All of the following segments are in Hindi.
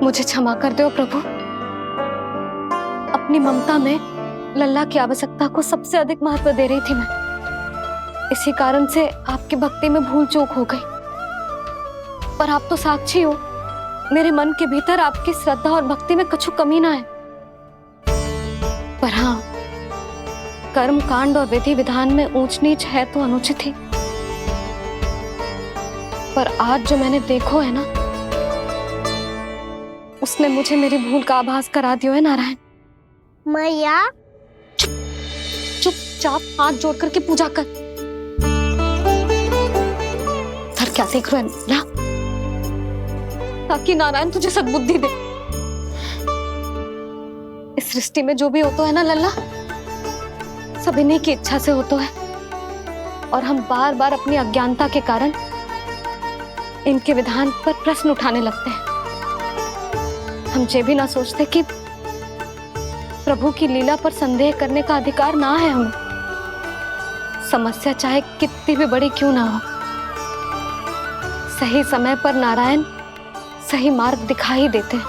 मुझे क्षमा कर दो प्रभु। अपनी ममता में लल्ला की आवश्यकता को सबसे अधिक महत्व दे रही थी मैं। इसी कारण से आपकी भक्ति में भूल चूक हो गई। पर आप तो साक्षी हो, मेरे मन के भीतर आपकी श्रद्धा और भक्ति में कछु कमी ना है। पर हाँ, कर्म कांड और विधि विधान में ऊंच नीच है तो अनुचित ही। पर आज जो मैंने देखो है ना, उसने मुझे मेरी भूल का आभास करा दियो है नारायण। मैया चुपचाप हाथ जोड़ करके पूजा कर। सर क्या देख रहे हैं ना, ताकि नारायण तुझे सद्बुद्धि दे। इस सृष्टि में जो भी होता है ना लल्ला, सब इन्हीं की इच्छा से होता है। और हम बार बार अपनी अज्ञानता के कारण इनके विधान पर प्रश्न उठाने लगते हैं। हम ये भी ना सोचते कि प्रभु की लीला पर संदेह करने का अधिकार ना है हमें। समस्या चाहे कितनी भी बड़ी क्यों ना हो, सही समय पर नारायण सही मार्ग दिखा ही देते हैं,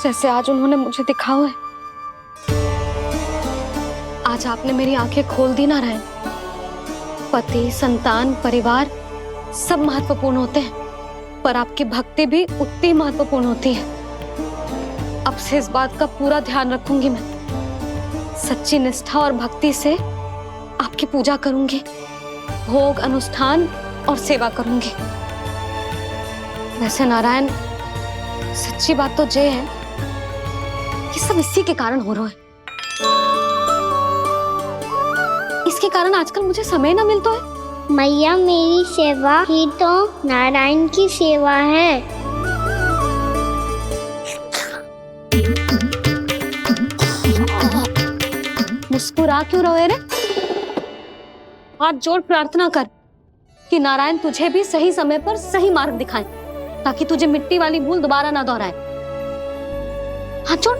जैसे आज उन्होंने मुझे दिखाओ है। आज आपने मेरी आंखें खोल दी नारायण। पति, संतान, परिवार सब महत्वपूर्ण होते हैं, पर आपकी भक्ति भी उतनी महत्वपूर्ण होती है। अब से इस बात का पूरा ध्यान रखूंगी मैं। सच्ची निष्ठा और भक्ति से आपकी पूजा करूंगी, भोग, अनुष्ठान और सेवा करूंगी। वैसे नारायण, सच्ची बात तो ये है कि सब इसी के कारण हो रहा है। इसके कारण आजकल मुझे समय ना मिलता है। मैया, मेरी सेवा ही तो नारायण की सेवा है। मुस्कुरा क्यों रहे रे? हाथ जोड़ प्रार्थना कर कि नारायण तुझे भी सही समय पर सही मार्ग दिखाएं, ताकि तुझे मिट्टी वाली भूल दोबारा ना दोहराए। हाथ जोड़।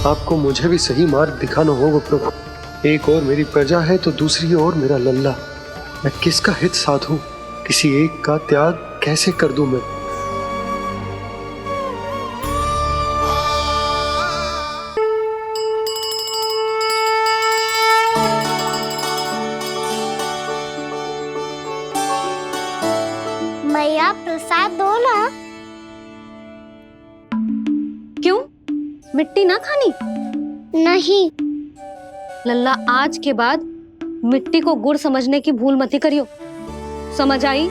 आपको मुझे भी सही मार्ग दिखाना होगा प्रभु। एक और मेरी प्रजा है तो दूसरी ओर मेरा लल्ला। मैं किसका हित साधूं? किसी एक का त्याग कैसे कर दूं मैं? मैया, प्रसाद दो ना। क्यों? मिट्टी ना खानी? नहीं। लल्ला, आज के बाद मिट्टी को गुड़ समझने की भूल मत करियो। समझ आई?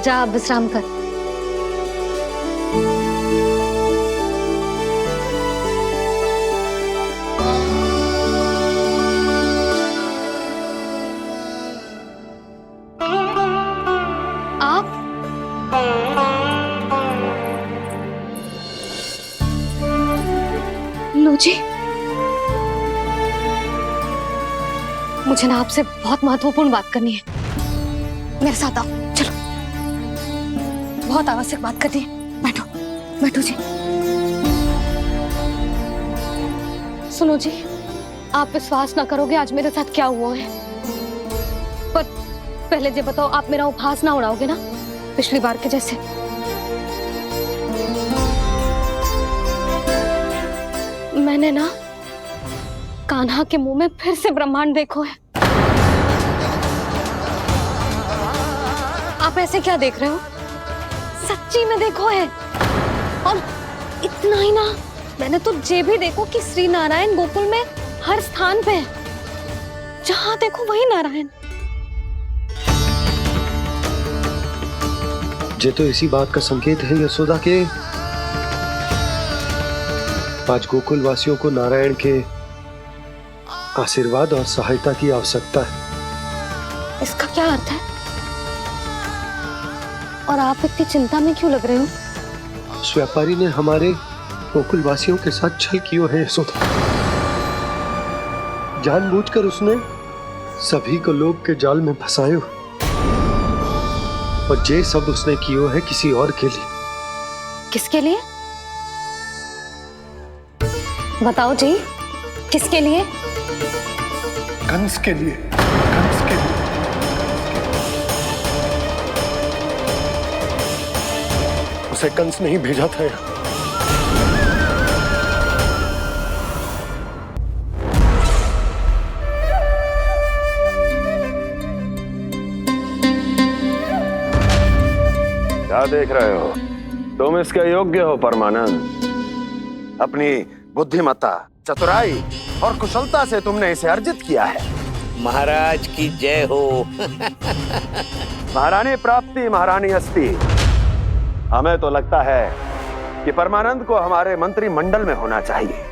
जा विश्राम कर। आप लो जी, मुझे ना आपसे बहुत महत्वपूर्ण बात करनी है। मेरे साथ आओ, चलो। बहुत आवश्यक बात करनी है। बैठो, बैठो जी। सुनो जी, आप विश्वास ना करोगे आज मेरे साथ क्या हुआ है। पर पहले ये बताओ, आप मेरा उपहास ना उड़ाओगे ना, पिछली बार के जैसे? मैंने ना कान्हा के मुंह में फिर से ब्रह्मांड देखो है। आप ऐसे क्या देख रहे हो? सच्ची में देखो है। और इतना ही ना, मैंने तो ये भी देखो कि श्री नारायण गोकुल में हर स्थान पे है। जहां देखो वही नारायण। ये तो इसी बात का संकेत है यशोदा के आज गोकुल वासियों को नारायण के आशीर्वाद और सहायता की आवश्यकता है। इसका क्या अर्थ है? और आप इतनी चिंता में क्यों लग रहे हो? उस व्यापारी ने हमारे गोकुल वासियों के साथ छल किया है यशोदा। जानबूझकर उसने सभी को लोग के जाल में फंसायो, और ये सब उसने कियो है किसी और के लिए। किसके लिए? बताओ जी, किसके लिए? कंस के लिए। से कंस नहीं भेजा था यहाँ। क्या देख रहे हो? तुम इसके योग्य हो परमानंद। अपनी बुद्धिमत्ता, चतुराई और कुशलता से तुमने इसे अर्जित किया है। महाराज की जय हो। महारानी प्राप्ति महारानी अस्ति। हमें तो लगता है कि परमानंद को हमारे मंत्रिमंडल में होना चाहिए।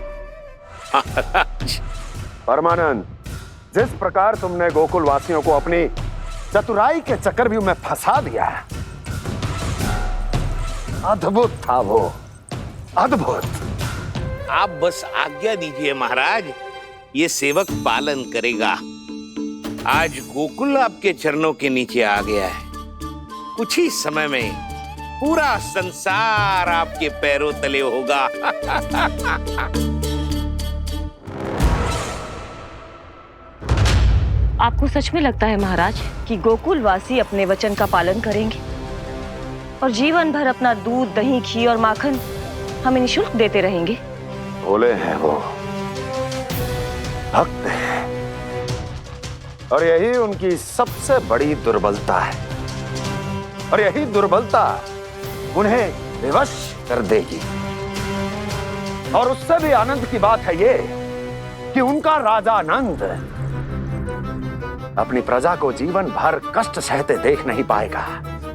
परमानंद, जिस प्रकार तुमने गोकुल वासियों को अपनी चतुराई के चक्रव्यूह में फंसा दिया है, अद्भुत था वो, अद्भुत। आप बस आज्ञा दीजिए महाराज, ये सेवक पालन करेगा। आज गोकुल आपके चरणों के नीचे आ गया है। कुछ ही समय में पूरा संसार आपके पैरों तले होगा। आपको सच में लगता है महाराज कि गोकुल वासी अपने वचन का पालन करेंगे और जीवन भर अपना दूध, दही, घी और माखन हमें निःशुल्क देते रहेंगे? भोले हैं वो, भक्त हैं, और यही उनकी सबसे बड़ी दुर्बलता है। और यही दुर्बलता उन्हें विवश कर देगी। और उससे भी आनंद की बात है ये कि उनका राजा आनंद अपनी प्रजा को जीवन भर कष्ट सहते देख नहीं पाएगा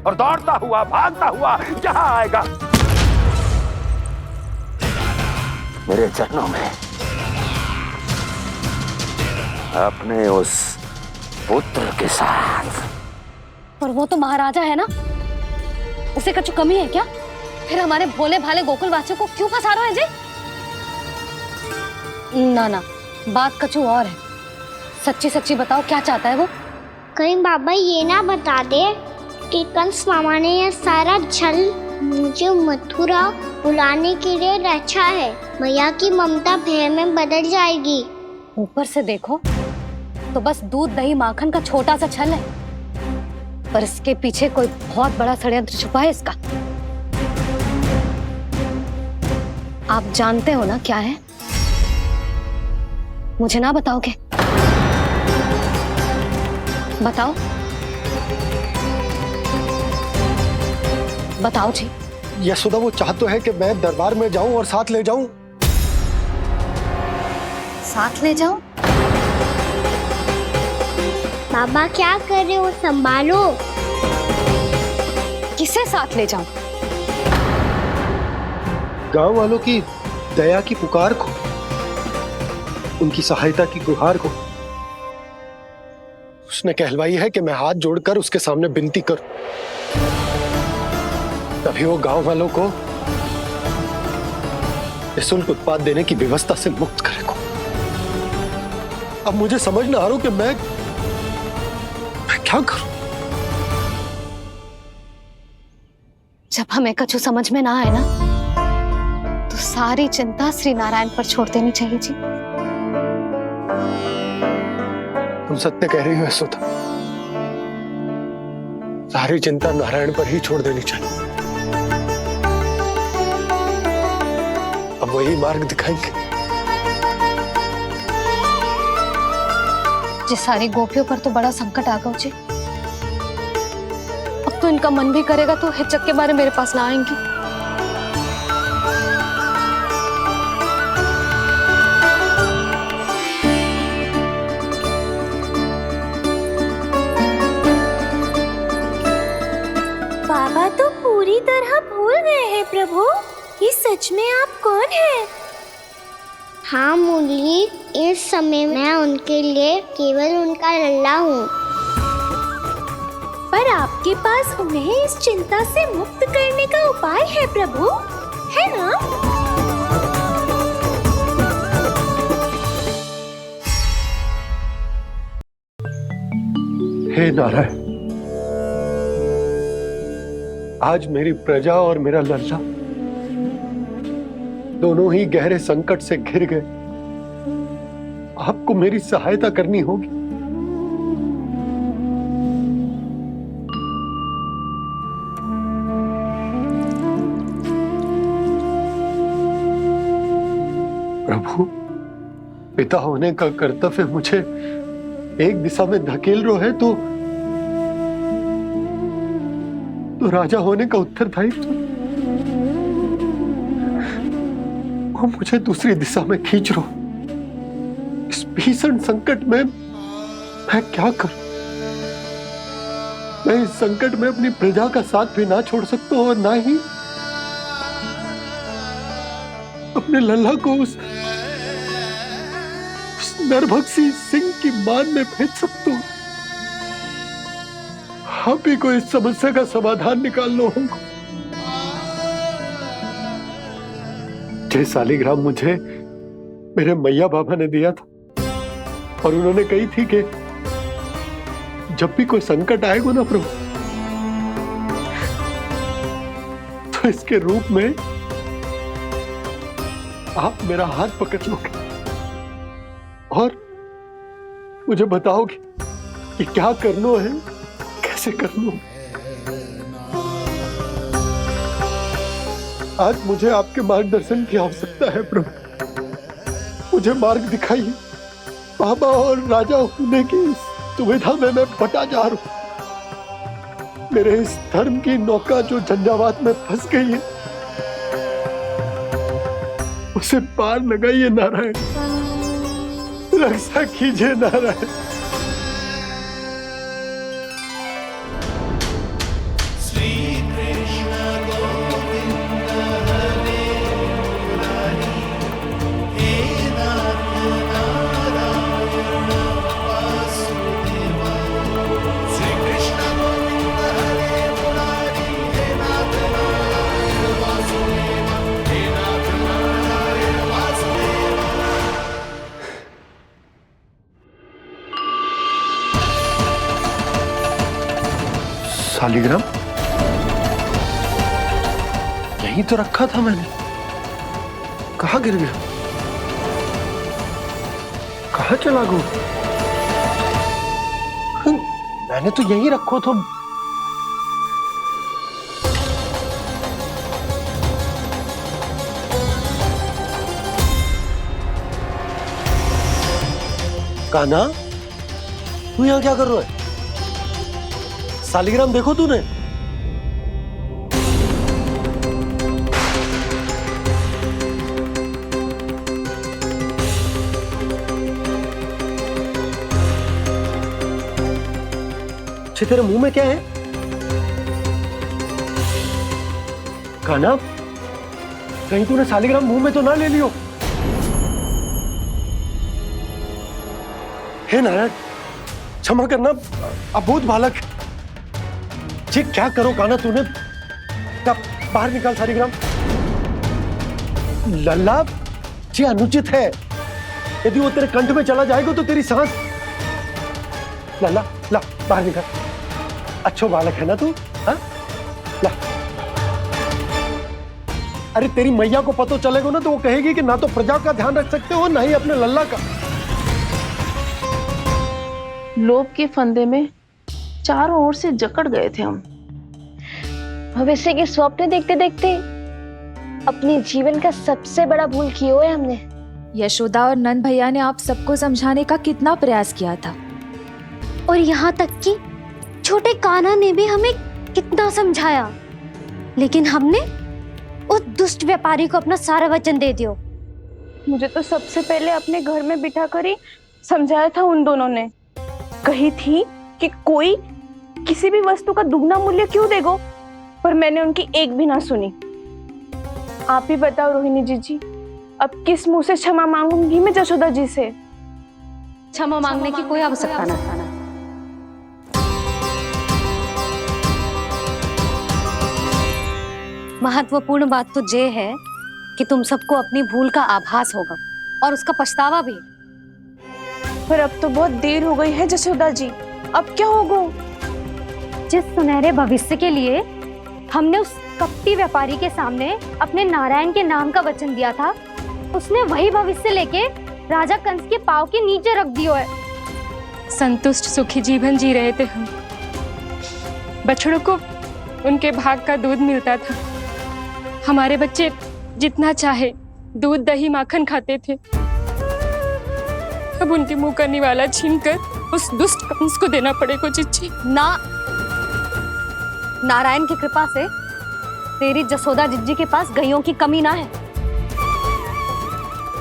और दौड़ता हुआ, भागता हुआ यहाँ आएगा मेरे चरणों में, अपने उस पुत्र के साथ। पर वो तो महाराजा है ना, उसे कुछ कमी है क्या? फिर हमारे भोले भाले गोकुल वासियों को क्यों फंसा रहे हैं जी? ना ना, बात कछु और है। सच्ची सच्ची बताओ, क्या चाहता है वो? कहीं बाबा ये ना बता दे कि कंस मामा ने यह सारा छल मुझे मथुरा बुलाने के लिए रचा है। मैया की ममता भय में बदल जाएगी। ऊपर से देखो तो बस दूध, दही, माखन का छोटा सा छल है, पर इसके पीछे कोई बहुत बड़ा षड्यंत्र छुपा है इसका। आप जानते हो ना क्या है? मुझे ना बताओगे? बताओ बताओ जी। यशोदा, वो चाह तो है कि मैं दरबार में जाऊं और साथ ले जाऊं। साथ ले जाऊं? बाबा क्या कर रहे हो, संभालो। किसे साथ ले जाऊं? गांव वालों की दया की पुकार को, उनकी सहायता की गुहार को। उसने कहलवाई है कि मैं हाथ जोड़कर उसके सामने विनती करूं, तभी वो गांव वालों को निःशुल्क उत्पाद देने की व्यवस्था से मुक्त करेगा। अब मुझे समझ ना आ रहा कि मैं क्या करूं। जब हमें कछु समझ में ना आए ना, तो सारी चिंता श्री नारायण पर छोड़ देनी चाहिए जी। तुम सत्य कह रही हो यशोदा, सारी चिंता नारायण पर ही छोड़ देनी चाहिए। अब वही मार्ग दिखाएंगे। जिस सारी गोपियों पर तो बड़ा संकट आ गया जी। अब तो इनका मन भी करेगा तो हिचक के बारे मेरे पास ना आएंगी। बाबा तो पूरी तरह भूल गए हैं प्रभु, ये सच में आप कौन हैं? हाँ मुरली, इस समय मैं उनके लिए केवल उनका लल्ला हूँ। पर आपके पास उन्हें इस चिंता से मुक्त करने का उपाय है प्रभु, है ना? हे नारायण, आज मेरी प्रजा और मेरा लल्ला दोनों ही गहरे संकट से घिर गए। आपको मेरी सहायता करनी होगी। प्रभु, पिता होने का कर्तव्य मुझे एक दिशा में धकेल रहे है तो राजा होने का उत्तरदायित्व वो मुझे दूसरी दिशा में खींच रो। इस भीषण संकट में मैं क्या करूं? मैं इस संकट में अपनी प्रजा का साथ भी ना छोड़ सकता हूं और ना ही अपने लल्ला को उस नरभक्षी सिंह की मान में भेज सकता हूं। आप ही को इस समस्या का समाधान निकालना होगा। जय शालिग्राम मुझे मेरे मैया बाबा ने दिया था और उन्होंने कही थी कि जब भी कोई संकट आएगा ना प्रभु, तो इसके रूप में आप मेरा हाथ पकड़ लोगे और मुझे बताओगे कि क्या करना है, कैसे करना है। आज मुझे आपके मार्गदर्शन की आवश्यकता है प्रभु। मुझे मार्ग दिखाइए। बाबा और राजा होने की इस दुविधा में मैं बटा जा रहा हूं। मेरे इस धर्म की नौका जो झंझावात में फंस गई है, उसे पार लगाइए नारायण, रक्षा कीजिए नारायण। शालिग्राम यहीं तो रखा था मैंने, कहाँ गिर गया? कहाँ चला गया? मैंने तो यहीं रखो तो। कान्हा, तू यहाँ क्या कर रहा है? शालिग्राम देखो तूने? अच्छे, तेरे मुंह में क्या है? कान्हा, कहीं तूने शालिग्राम मुंह में तो ना ले लियो? हे नारायण, क्षमा करना, अबोध बालक। जी क्या करो कान्हा तूने? बाहर निकाल शालिग्राम। लल्ला जी अनुचित है। यदि वो तेरे कंठ में चला जाएगा तो तेरी सांस। लल्ला ला बाहर निकाल। अच्छो बालक है ना तू? हाँ ला। अरे तेरी मैया को पता चलेगा ना तो वो कहेगी कि ना तो प्रजा का ध्यान रख सकते हो ना ही अपने लल्ला का। लोभ के फंदे में चारों ओर से जकड़ गए थे हम। भविष्य के स्वप्न देखते देखते अपने जीवन का सबसे बड़ा भूल किया है हमने। यशोदा और नंद भैया ने आप सबको समझाने का कितना प्रयास किया था, और यहाँ तक कि छोटे कान्हा ने भी हमें कितना समझाया, लेकिन हमने उस दुष्ट व्यापारी को अपना सारा वचन दे दिया। मुझे तो सबसे पहले अपने घर में बिठा कर ही समझाया था उन दोनों ने। कही थी कि कोई किसी भी वस्तु का दुगना मूल्य क्यों देगा, पर मैंने उनकी एक भी ना सुनी। आप ही बताओ रोहिणी जी, अब किस मुंह से क्षमा मांगूंगी मैं जशोदा जी से? क्षमा मांगने की कोई आवश्यकता ना। महत्वपूर्ण बात तो ये है कि तुम सबको अपनी भूल का आभास होगा और उसका पछतावा भी। पर अब तो बहुत देर हो गई है जशोदा जी, अब क्या होगा? जिस सुनहरे भविष्य के लिए हमने उस कपटी व्यापारी के सामने अपने नारायण के नाम का वचन दिया था, उसने वही भविष्य लेके राजा कंस के पांव के नीचे रख दिया है। संतुष्ट सुखी जीवन जी रहे थे हम। बछड़ों को उनके भाग का दूध मिलता था। हमारे बच्चे जितना चाहे दूध दही माखन खाते थे। अब उनके मुंह का निवाला छीनकर उस दुष्ट कंस को देना पड़ेगा चिच्ची। ना, नारायण की कृपा से तेरी जसोदा जिज्जी के पास गैयों की कमी ना है।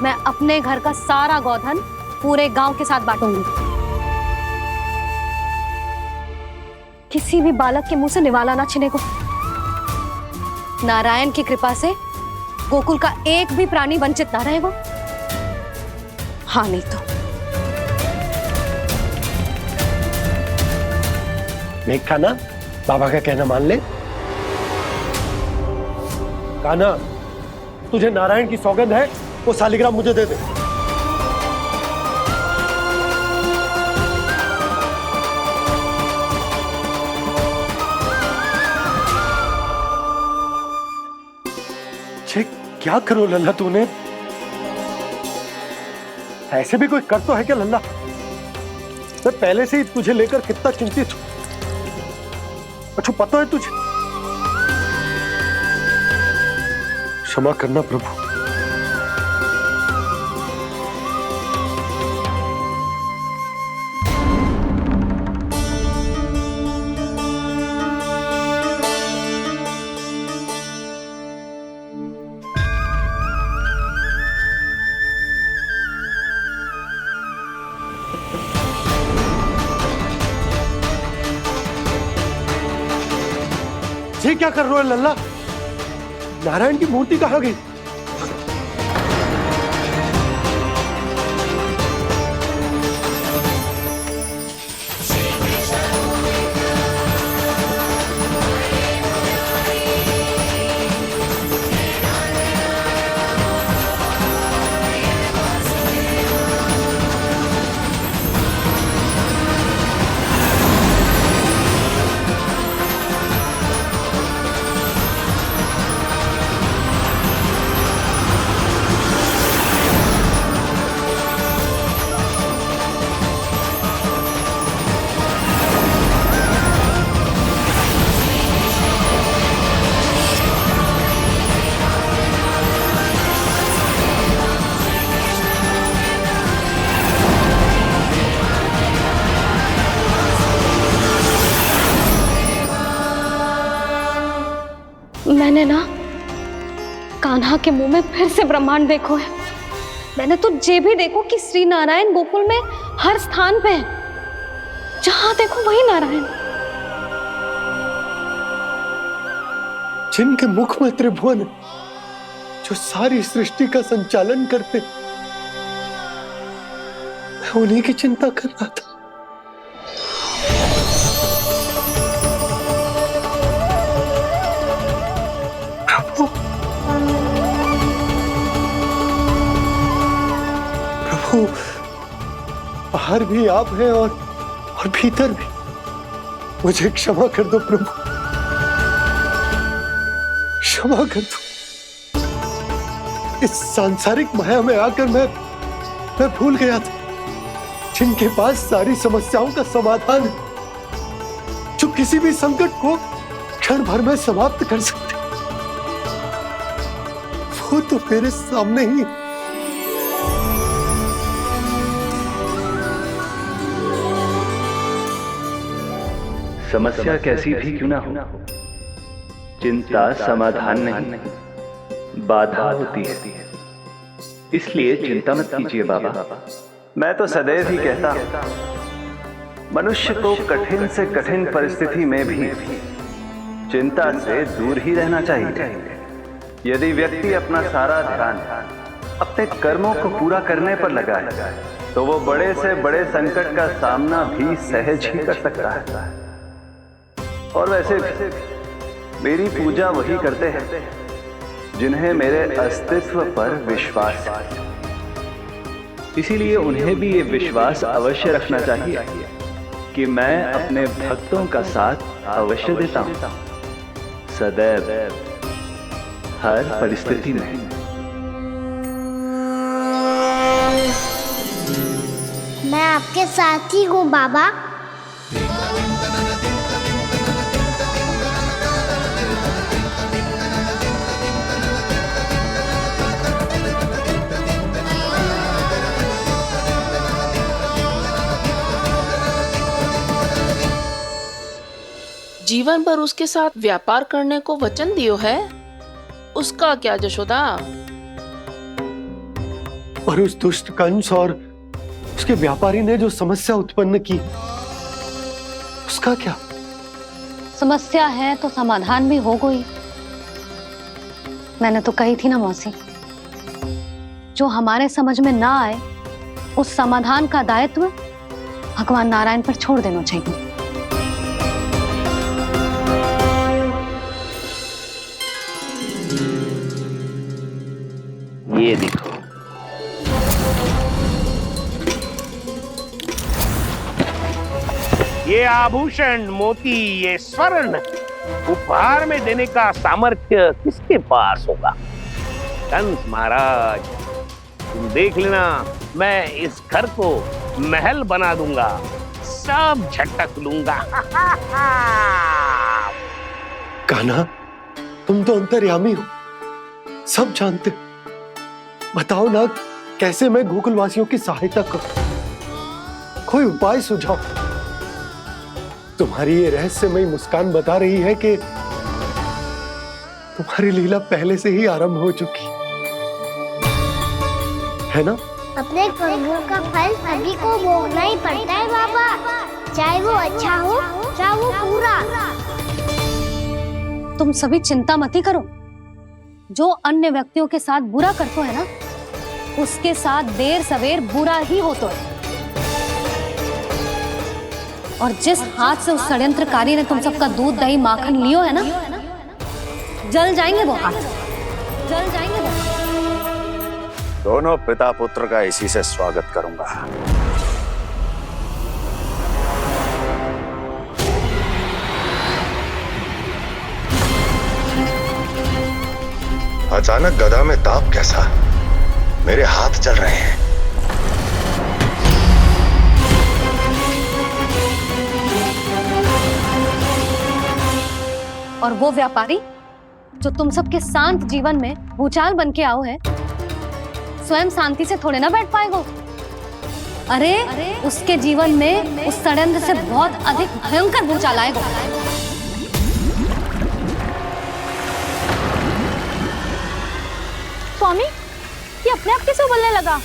मैं अपने घर का सारा गोधन पूरे गांव के साथ बांटूंगी। किसी भी बालक के मुंह से निवाला ना छिने को। नारायण की कृपा से गोकुल का एक भी प्राणी वंचित ना रहेगा। हाँ नहीं तो देख कान्हा, बाबा का कहना मान ले। कान्हा, तुझे नारायण की सौगंध है, वो शालिग्राम मुझे दे दे। क्या करो लल्ला तूने? ऐसे भी कोई कर तो है क्या लल्ला? मैं पहले से ही तुझे लेकर कितना चिंतित हूं। अच्छा पता है तुझे? क्षमा करना प्रभु। ये क्या कर रहे हो लल्ला? नारायण की मूर्ति कहाँ गई? मैंने ना कान्हा के मुंह में फिर से ब्रह्मांड देखो है। मैंने तो ये भी देखो कि श्री नारायण गोकुल में हर स्थान पे है। जहां देखो वही नारायण। जिनके मुख में त्रिभुवन है, जो सारी सृष्टि का संचालन करते, मैं उन्हीं की चिंता कर रहा था। प्रभु, प्रभु, बाहर भी आप हैं और भीतर भी। मुझे क्षमा कर दो प्रभु, क्षमा कर दो। इस सांसारिक माया में आकर मैं भूल गया था जिनके पास सारी समस्याओं का समाधान है, जो किसी भी संकट को क्षण भर में समाप्त कर सकते, वो तो मेरे सामने ही। समस्या कैसी भी क्यों ना हो, चिंता समाधान नहीं, बाधा होती है। इसलिए चिंता मत कीजिए बाबा। मैं तो सदैव ही कहता हूं, मनुष्य को कठिन से कठिन परिस्थिति में भी चिंता से दूर ही रहना चाहिए। यदि व्यक्ति अपना सारा ध्यान अपने कर्मों को पूरा करने पर लगाए, तो वो बड़े से बड़े संकट का सामना भी सहज ही कर सकता है। और वैसे भी मेरी पूजा वही करते हैं जिन्हें मेरे अस्तित्व पर विश्वास है। इसीलिए उन्हें भी ये विश्वास अवश्य रखना चाहिए कि मैं अपने भक्तों का साथ अवश्य देता हूं, सदैव, हर परिस्थिति में। मैं आपके साथ ही हूँ बाबा। जीवन भर उसके साथ व्यापार करने को वचन दियो है, उसका क्या जशोदा? और उस दुष्ट कंस और उसके व्यापारी ने जो समस्या उत्पन्न की, उसका क्या? समस्या है तो समाधान भी हो गई। मैंने तो कही थी ना मौसी, जो हमारे समझ में ना आए उस समाधान का दायित्व भगवान नारायण पर छोड़ देना चाहिए। ये देखो, ये आभूषण, मोती, ये स्वर्ण उपहार में देने का सामर्थ्य किसके पास होगा? कंस महाराज, तुम देख लेना, मैं इस घर को महल बना दूंगा, सब झटक लूंगा। कान्हा, तुम तो अंतर्यामी हो, सब जानते हो। बताओ ना, कैसे मैं गोकुलवासियों की सहायता करूं? कोई उपाय सुझाओ। तुम्हारी ये रहस्यमयी मुस्कान बता रही है कि तुम्हारी लीला पहले से ही आरंभ हो चुकी है ना? अपने कर्मों का फल सभी को भोगना ही पड़ता है बाबा, चाहे वो अच्छा हो चाहे वो बुरा। तुम सभी चिंता मत ही करो। जो अन्य व्यक्तियों के साथ बुरा करते है ना, उसके साथ देर सवेर बुरा ही होता है। और जिस हाथ से उस षड्यंत्रकारी ने तुम सबका दूध दही माखन लियो है ना, जल जाएंगे वो हाथ, जल जाएंगे वो हाथ। दोनों पिता पुत्र का इसी से स्वागत करूंगा। अचानक गदा में ताप कैसा? मेरे हाथ चल रहे हैं। और वो व्यापारी जो तुम सबके शांत जीवन में भूचाल बन के आओ है, स्वयं शांति से थोड़े ना बैठ पाएगा। अरे उसके जीवन में उस षड्यंत्र से बहुत अधिक भयंकर भूचाल आएगा। स्वामी, ये अपने आप कैसे उबलने लगा?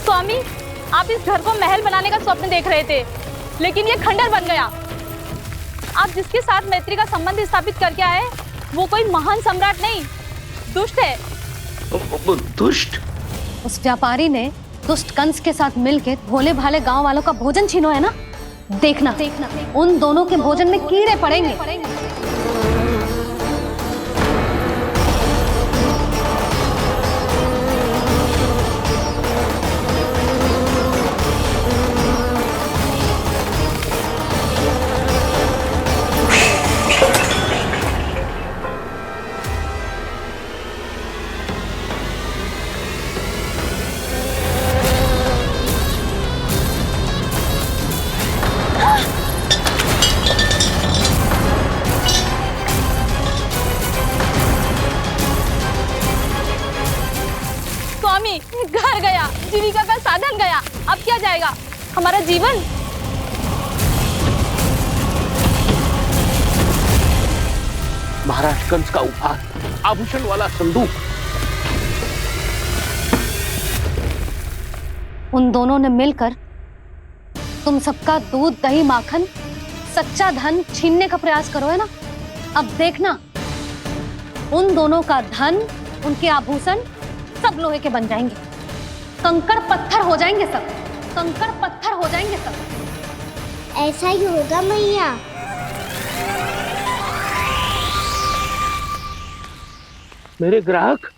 स्वामी, आप इस घर को महल बनाने का स्वप्न देख रहे थे, लेकिन ये खंडर बन गया। आप जिसके साथ मैत्री का संबंध स्थापित करके आए, वो कोई महान सम्राट नहीं, दुष्ट है। दुष्ट? उस व्यापारी ने दुष्ट कंस के साथ मिलकर भोले भाले गांव वालों का भोजन छीनो है ना, देखना उन दोनों के भोजन में कीड़े पड़ेंगे। घर गया, जीविका का साधन गया, अब क्या जाएगा हमारा जीवन? महाराज कंस का उपहार, आभूषण वाला संदूक। उन दोनों ने मिलकर तुम सबका दूध दही माखन सच्चा धन छीनने का प्रयास करो है ना। अब देखना, उन दोनों का धन, उनके आभूषण सब लोहे के बन जाएंगे, कंकड़ पत्थर हो जाएंगे सब, कंकड़ पत्थर हो जाएंगे सब। ऐसा ही होगा मैया। मेरे ग्राहक?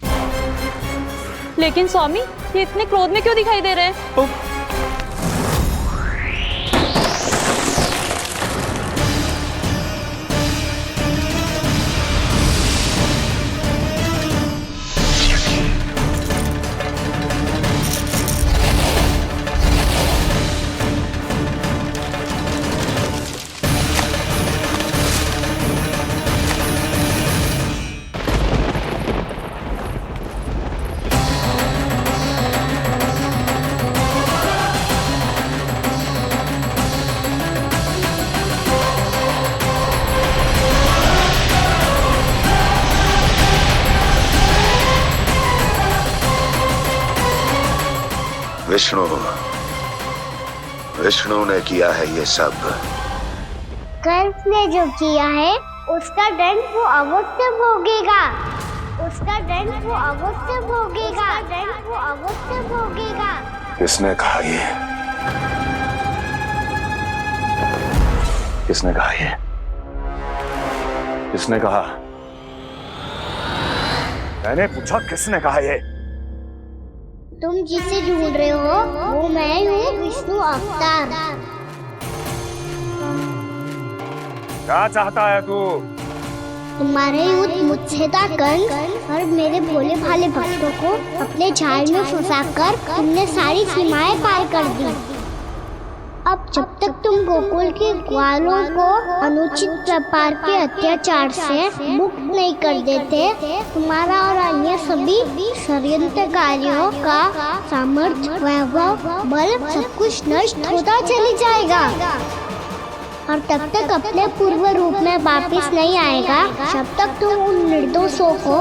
लेकिन स्वामी, ये इतने क्रोध में क्यों दिखाई दे रहे हैं? विष्णु ने किया है ये सब। कंस ने जो किया है उसका दंड वो अवश्य भोगेगा। उसका दंड वो अवश्य भोगेगा। दंड वो अवश्य भोगेगा। किसने कहा ये? किसने कहा ये? किसने कहा? मैंने पूछा किसने कहा ये? तुम जिसे ढूंढ रहे हो वो मैं हूँ, विष्णु अवतार। क्या चाहता है तू? तुम्हारे युद्ध मुझसे था कंस, और मेरे भोले भाले भक्तों को अपने जाल में फंसाकर तुमने सारी सीमाएं पार कर दी। अब जब तक तुम गोकुल के ग्वालों को अनुचित प्रकार के अत्याचार से मुक्त नहीं कर देते, तुम्हारा और अन्य सभी षड्यंत्रकारियों का सामर्थ्य, वैभव, बल सब कुछ नष्ट होता चली जाएगा। और तब तक अपने पूर्व रूप में वापस नहीं आएगा जब तक तुम उन निर्दोषों को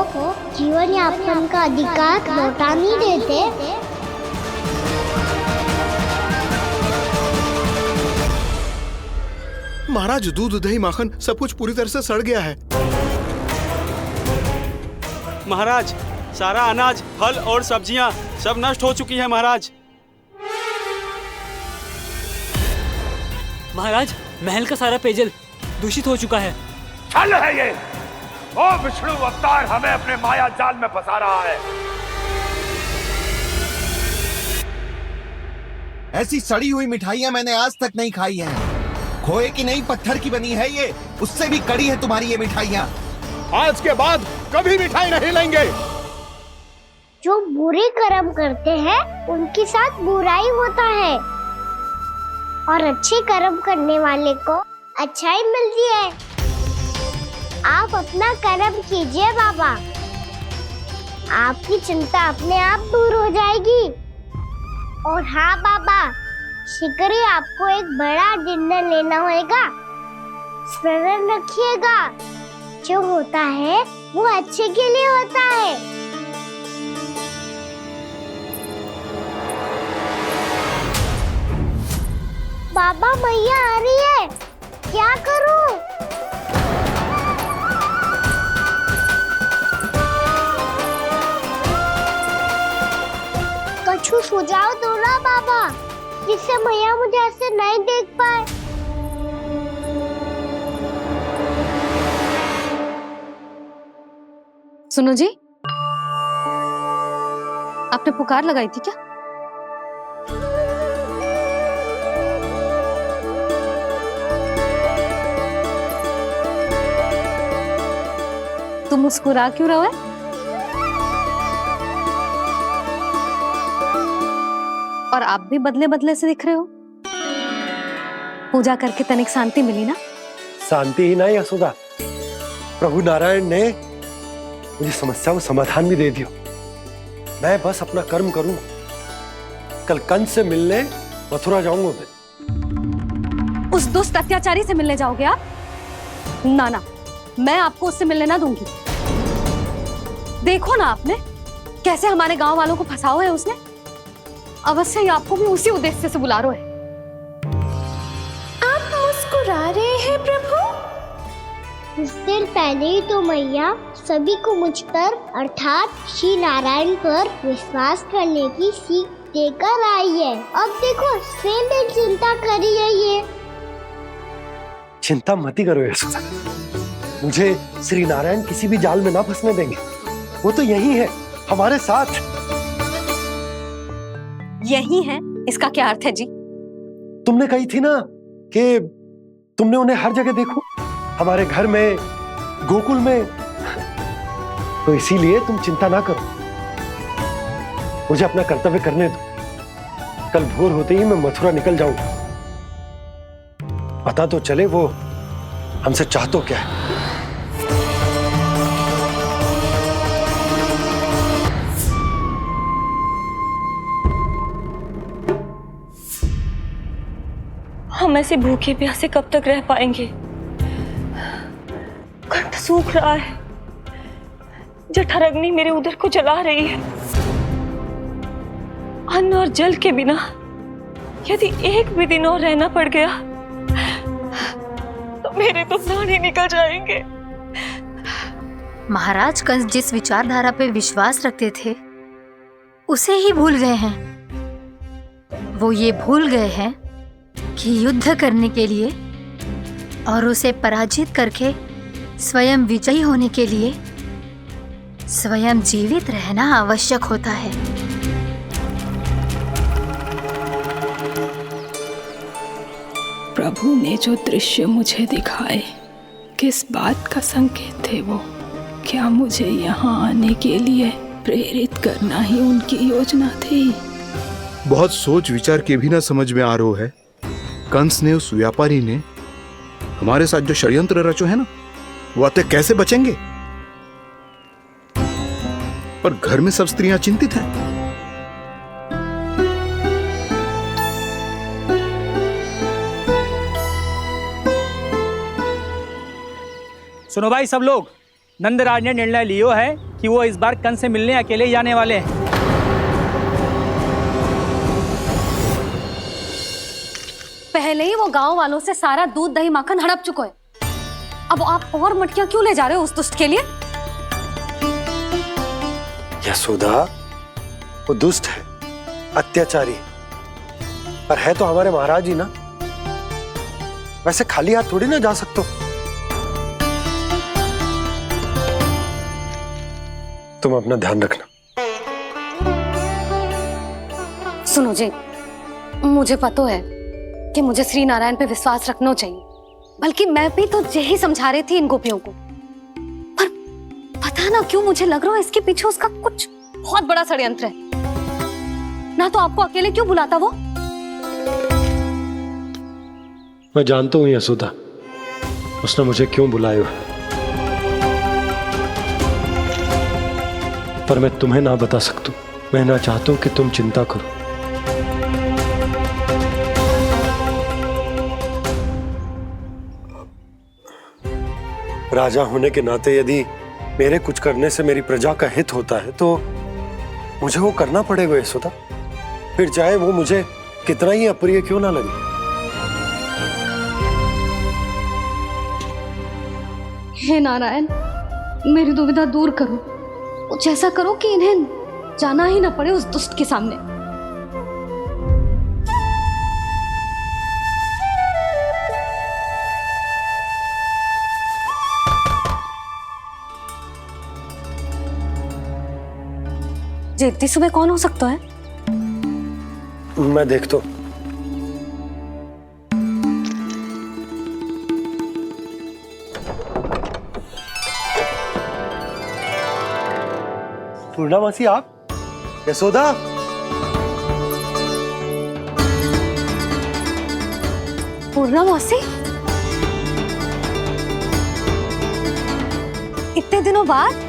जीवन यापन का अधिकार लौटा नहीं देते। महाराज, दूध, दही, माखन सब कुछ पूरी तरह से सड़ गया है। महाराज, सारा अनाज, फल और सब्जियां सब नष्ट हो चुकी है महाराज। महाराज, महल का सारा पेयजल दूषित हो चुका है। छल है ये। ओ विष्णु अवतार हमें अपने माया जाल में फंसा रहा है। ऐसी सड़ी हुई मिठाइयां मैंने आज तक नहीं खाई हैं। खोए की नहीं, पत्थर की बनी है ये, उससे भी कड़ी है तुम्हारी ये मिठाइयां। आज के बाद कभी मिठाई नहीं लेंगे। जो बुरे कर्म करते हैं उनके साथ बुराई होता है, और अच्छे कर्म करने वाले को अच्छाई मिलती है। आप अपना कर्म कीजिए बाबा, आपकी चिंता अपने आप दूर हो जाएगी। और हाँ बाबा, शीघ्र ही आपको एक बड़ा डिनर लेना होगा। स्मरण रखिएगा, जो होता है वो अच्छे के लिए होता है। बाबा, मैया आ रही है, क्या करूं? कछु सुझाव दो ना बाबा, जिससे मैया मुझे ऐसे नहीं देख पाए। सुनो जी, आपने पुकार लगाई थी क्या? तुम मुस्कुरा क्यों रहे हो? और आप भी बदले बदले से दिख रहे हो। पूजा करके तनिक शांति मिली ना? शांति ही नहीं यशोदा, प्रभु नारायण ने मुझे समस्या को समाधान भी दे दिया। मैं बस अपना कर्म करूं। कल कंस से मिलने मथुरा जाऊंगा मैं। उस दुष्ट अत्याचारी से मिलने जाओगे आप? ना ना, मैं आपको उससे मिलने ना दूंगी। देखो ना आपने कैसे हमारे गांव वालों को फंसाओ है उसने। अवश्य ही आपको भी उसी उद्देश्य से बुला रहा है। आप मुस्कुरा रहे हैं प्रभु? कुछ देर पहले ही तो मैया सभी को मुझ पर अर्थात श्री नारायण पर विश्वास करने की सीख देकर आई है। अब देखो स्वयं भी चिंता करी है ये। चिंता मत करो यशोदा, मुझे श्री नारायण किसी भी जाल में ना फंसने देंगे। वो तो यही है हमारे साथ। यही है, इसका क्या अर्थ है जी? तुमने कही थी ना कि तुमने उन्हें हर जगह देखो, हमारे घर में, गोकुल में। तो इसीलिए तुम चिंता ना करो, मुझे अपना कर्तव्य करने दो। कल भोर होते ही मैं मथुरा निकल जाऊंगा। पता तो चले वो हमसे चाहतो क्या है। हम ऐसे भूखे प्यासे कब तक रह पाएंगे? कंठ सूख रहा है, जठराग्नि मेरे उदर को जला रही है। अन्न और जल के बिना यदि एक भी दिन और रहना पड़ गया तो मेरे तो प्राण ही निकल जाएंगे। महाराज कंस जिस विचारधारा पे विश्वास रखते थे उसे ही भूल गए हैं। वो ये भूल गए हैं कि युद्ध करने के लिए और उसे पराजित करके स्वयं विजयी होने के लिए स्वयं जीवित रहना आवश्यक होता है। प्रभु ने जो दृश्य मुझे दिखाए किस बात का संकेत थे वो? क्या मुझे यहाँ आने के लिए प्रेरित करना ही उनकी योजना थी? बहुत सोच विचार के भी ना समझ में आ रहा है। कंस ने, उस व्यापारी ने हमारे साथ जो षड्यंत्र रचो है ना, वो आते कैसे बचेंगे? पर घर में सब स्त्रियां चिंतित हैं। सुनो भाई सब लोग, नंदराज ने निर्णय लियो है कि वो इस बार कंस से मिलने अकेले जाने वाले हैं। पहले ही वो गांव वालों से सारा दूध दही माखन हड़प चुका है। अब आप और मटकियां क्यों ले जा रहे हो उस दुष्ट के लिए? यशोदा, वो दुष्ट है, अत्याचारी, पर है तो हमारे महाराज ही ना। वैसे खाली हाथ थोड़ी ना जा सकते हो। तुम अपना ध्यान रखना। सुनो जी, मुझे पता है कि मुझे श्री नारायण पे विश्वास रखना चाहिए, बल्कि मैं भी तो यही समझा रही थी इन गोपियों को। पर पता ना क्यों मुझे लग रहा है इसके पीछे उसका कुछ बहुत बड़ा षड्यंत्र है। ना तो आपको अकेले क्यों बुलाता वो? मैं जानता हूं यशोदा, उसने मुझे क्यों बुलाया है, पर मैं तुम्हें ना बता सकता। मैं ना चाहता हूं कि तुम चिंता करो। राजा होने के नाते यदि मेरे कुछ करने से मेरी प्रजा का हित होता है तो मुझे वो करना पड़ेगा यशोदा, फिर चाहे वो मुझे कितना ही अप्रिय क्यों ना लगे। हे नारायण, मेरी दुविधा दूर करो। कुछ ऐसा करो कि इन्हें जाना ही ना पड़े उस दुष्ट के सामने। जी इतनी सुबह कौन हो सकता है? मैं देखता हूं। पूर्णामासी, आप? यशोदा, पूर्णामासी, इतने दिनों बाद?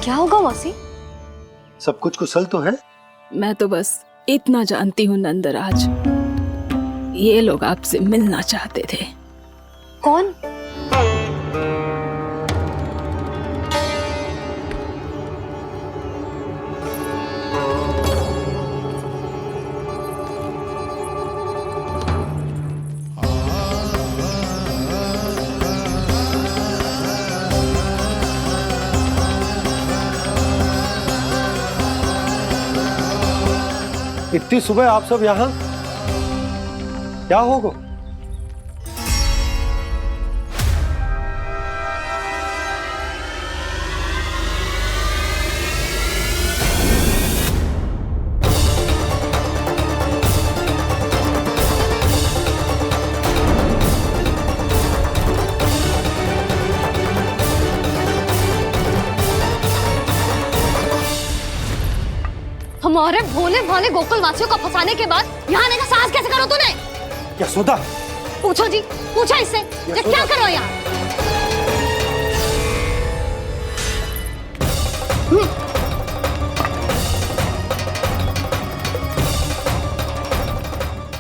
क्या होगा मौसी? सब कुछ कुशल तो है? मैं तो बस इतना जानती हूँ नंदराज, ये लोग आपसे मिलना चाहते थे। कौन? इतनी सुबह आप सब यहाँ? क्या होगा? हमारे भोले भाले गोकुल वासियों को फंसाने के बाद यहाँ आने का साहस कैसे करो तूने? यशोदा, पूछो जी, पूछो इससे, ये क्या करो यहाँ?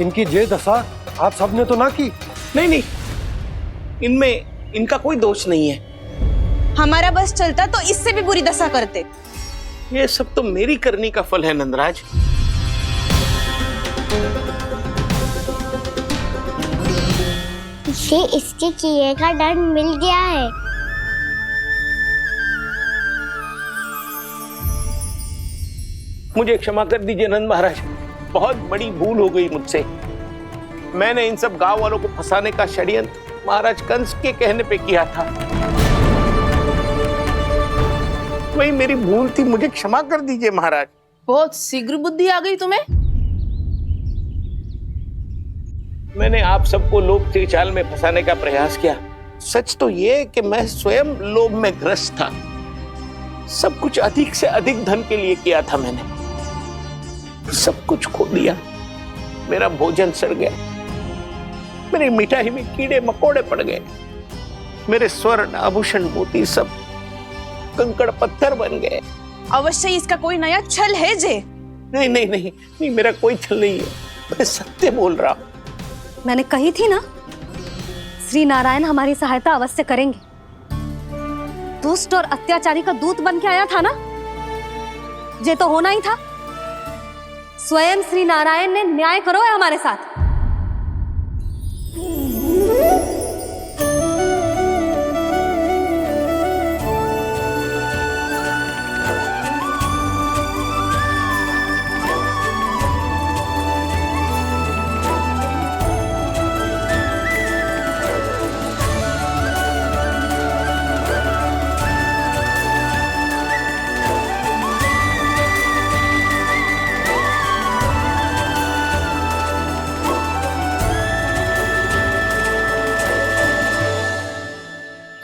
इनकी ये दशा आप सबने तो ना की? नहीं नहीं, इनमें इनका कोई दोष नहीं है। हमारा बस चलता तो इससे भी बुरी दशा करते। ये सब तो मेरी करनी का फल है नंदराज। इसे इसके किए का दंड मिल गया है। मुझे क्षमा कर दीजिए नंद महाराज, बहुत बड़ी भूल हो गई मुझसे। मैंने इन सब गांव वालों को फंसाने का षड्यंत्र महाराज कंस के कहने पे किया था। वही मेरी भूल थी, मुझे क्षमा कर दीजिए महाराज। बहुत शीघ्र बुद्धि आ गई तुम्हें। मैंने आप सबको लोभ के चाल में फंसाने का प्रयास किया। सच तो ये कि मैं स्वयं लोभ में ग्रस्त था। सब कुछ अधिक से अधिक धन के लिए किया था मैंने। सब कुछ खो दिया। मेरा भोजन सड़ गया, मेरी मिठाई में कीड़े मकोड़े पड़ गए, मेरे स्वर्ण आभूषण मोती सब कंकड़ पत्थर बन गए। अवश्य इसका कोई नया छल है जे। नहीं नहीं नहीं नहीं, मेरा कोई छल नहीं है, मैं सत्य बोल रहा हूं। मैंने कही थी ना, श्री नारायण हमारी सहायता अवश्य करेंगे। दुष्ट और अत्याचारी का दूत बन के आया था ना, ये तो होना ही था। स्वयं श्री नारायण ने न्याय करो है हमारे साथ।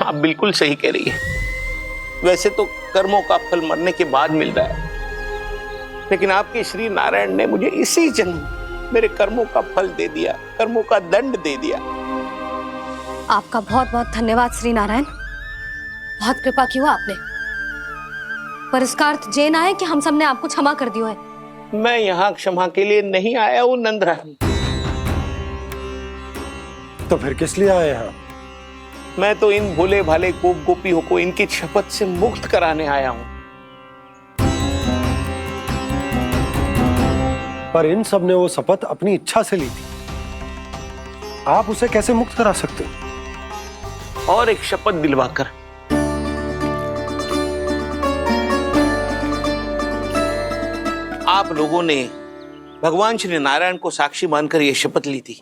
आप बिल्कुल सही कह रही है। वैसे तो कर्मों का फल मरने के बाद मिल रहा है, लेकिन आपके श्री नारायण ने मुझे इसी जन्म मेरे कर्मों का फल दे दिया, कर्मों का दंड दे दिया। आपका बहुत बहुत धन्यवाद श्री नारायण, बहुत कृपा की हो आपने। पर इसका अर्थ ये ना है कि हम सबने आपको क्षमा कर दियो है। मैं यहाँ क्षमा के लिए नहीं आया हूँ नंदरानी। तो फिर किस लिए आए हैं? मैं तो इन भोले भाले गोप गोपियों को इनकी शपथ से मुक्त कराने आया हूँ। पर इन सब ने वो शपथ अपनी इच्छा से ली थी, आप उसे कैसे मुक्त करा सकते हो? और एक शपथ दिलवाकर। आप लोगों ने भगवान श्री नारायण को साक्षी मानकर यह शपथ ली थी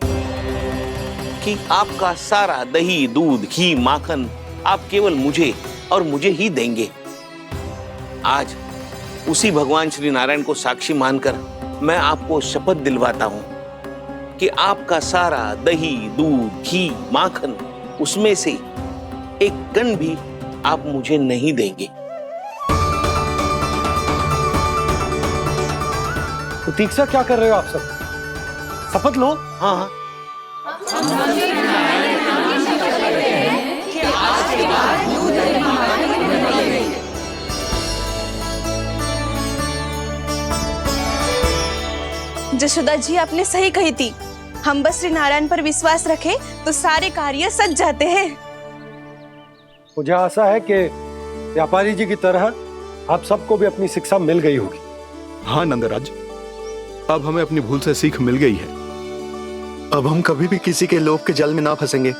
कि आपका सारा दही, दूध, घी, माखन आप केवल मुझे और मुझे ही देंगे। आज उसी भगवान श्री नारायण को साक्षी मानकर मैं आपको शपथ दिलवाता हूं कि आपका सारा दही, दूध, घी, माखन उसमें से एक कण भी आप मुझे नहीं देंगे। प्रतीक्षा क्या कर रहे हो आप सब? शपथ लो। हाँ जशोदा जी, आपने सही कही थी। हम बस श्री नारायण पर विश्वास रखें तो सारे कार्य सज जाते हैं। मुझे आशा है कि व्यापारी जी की तरह आप सबको भी अपनी शिक्षा मिल गई होगी। हाँ नंदराज, अब हमें अपनी भूल से सीख मिल गई है। अब हम कभी भी किसी के लोभ के जाल में ना फंसेंगे।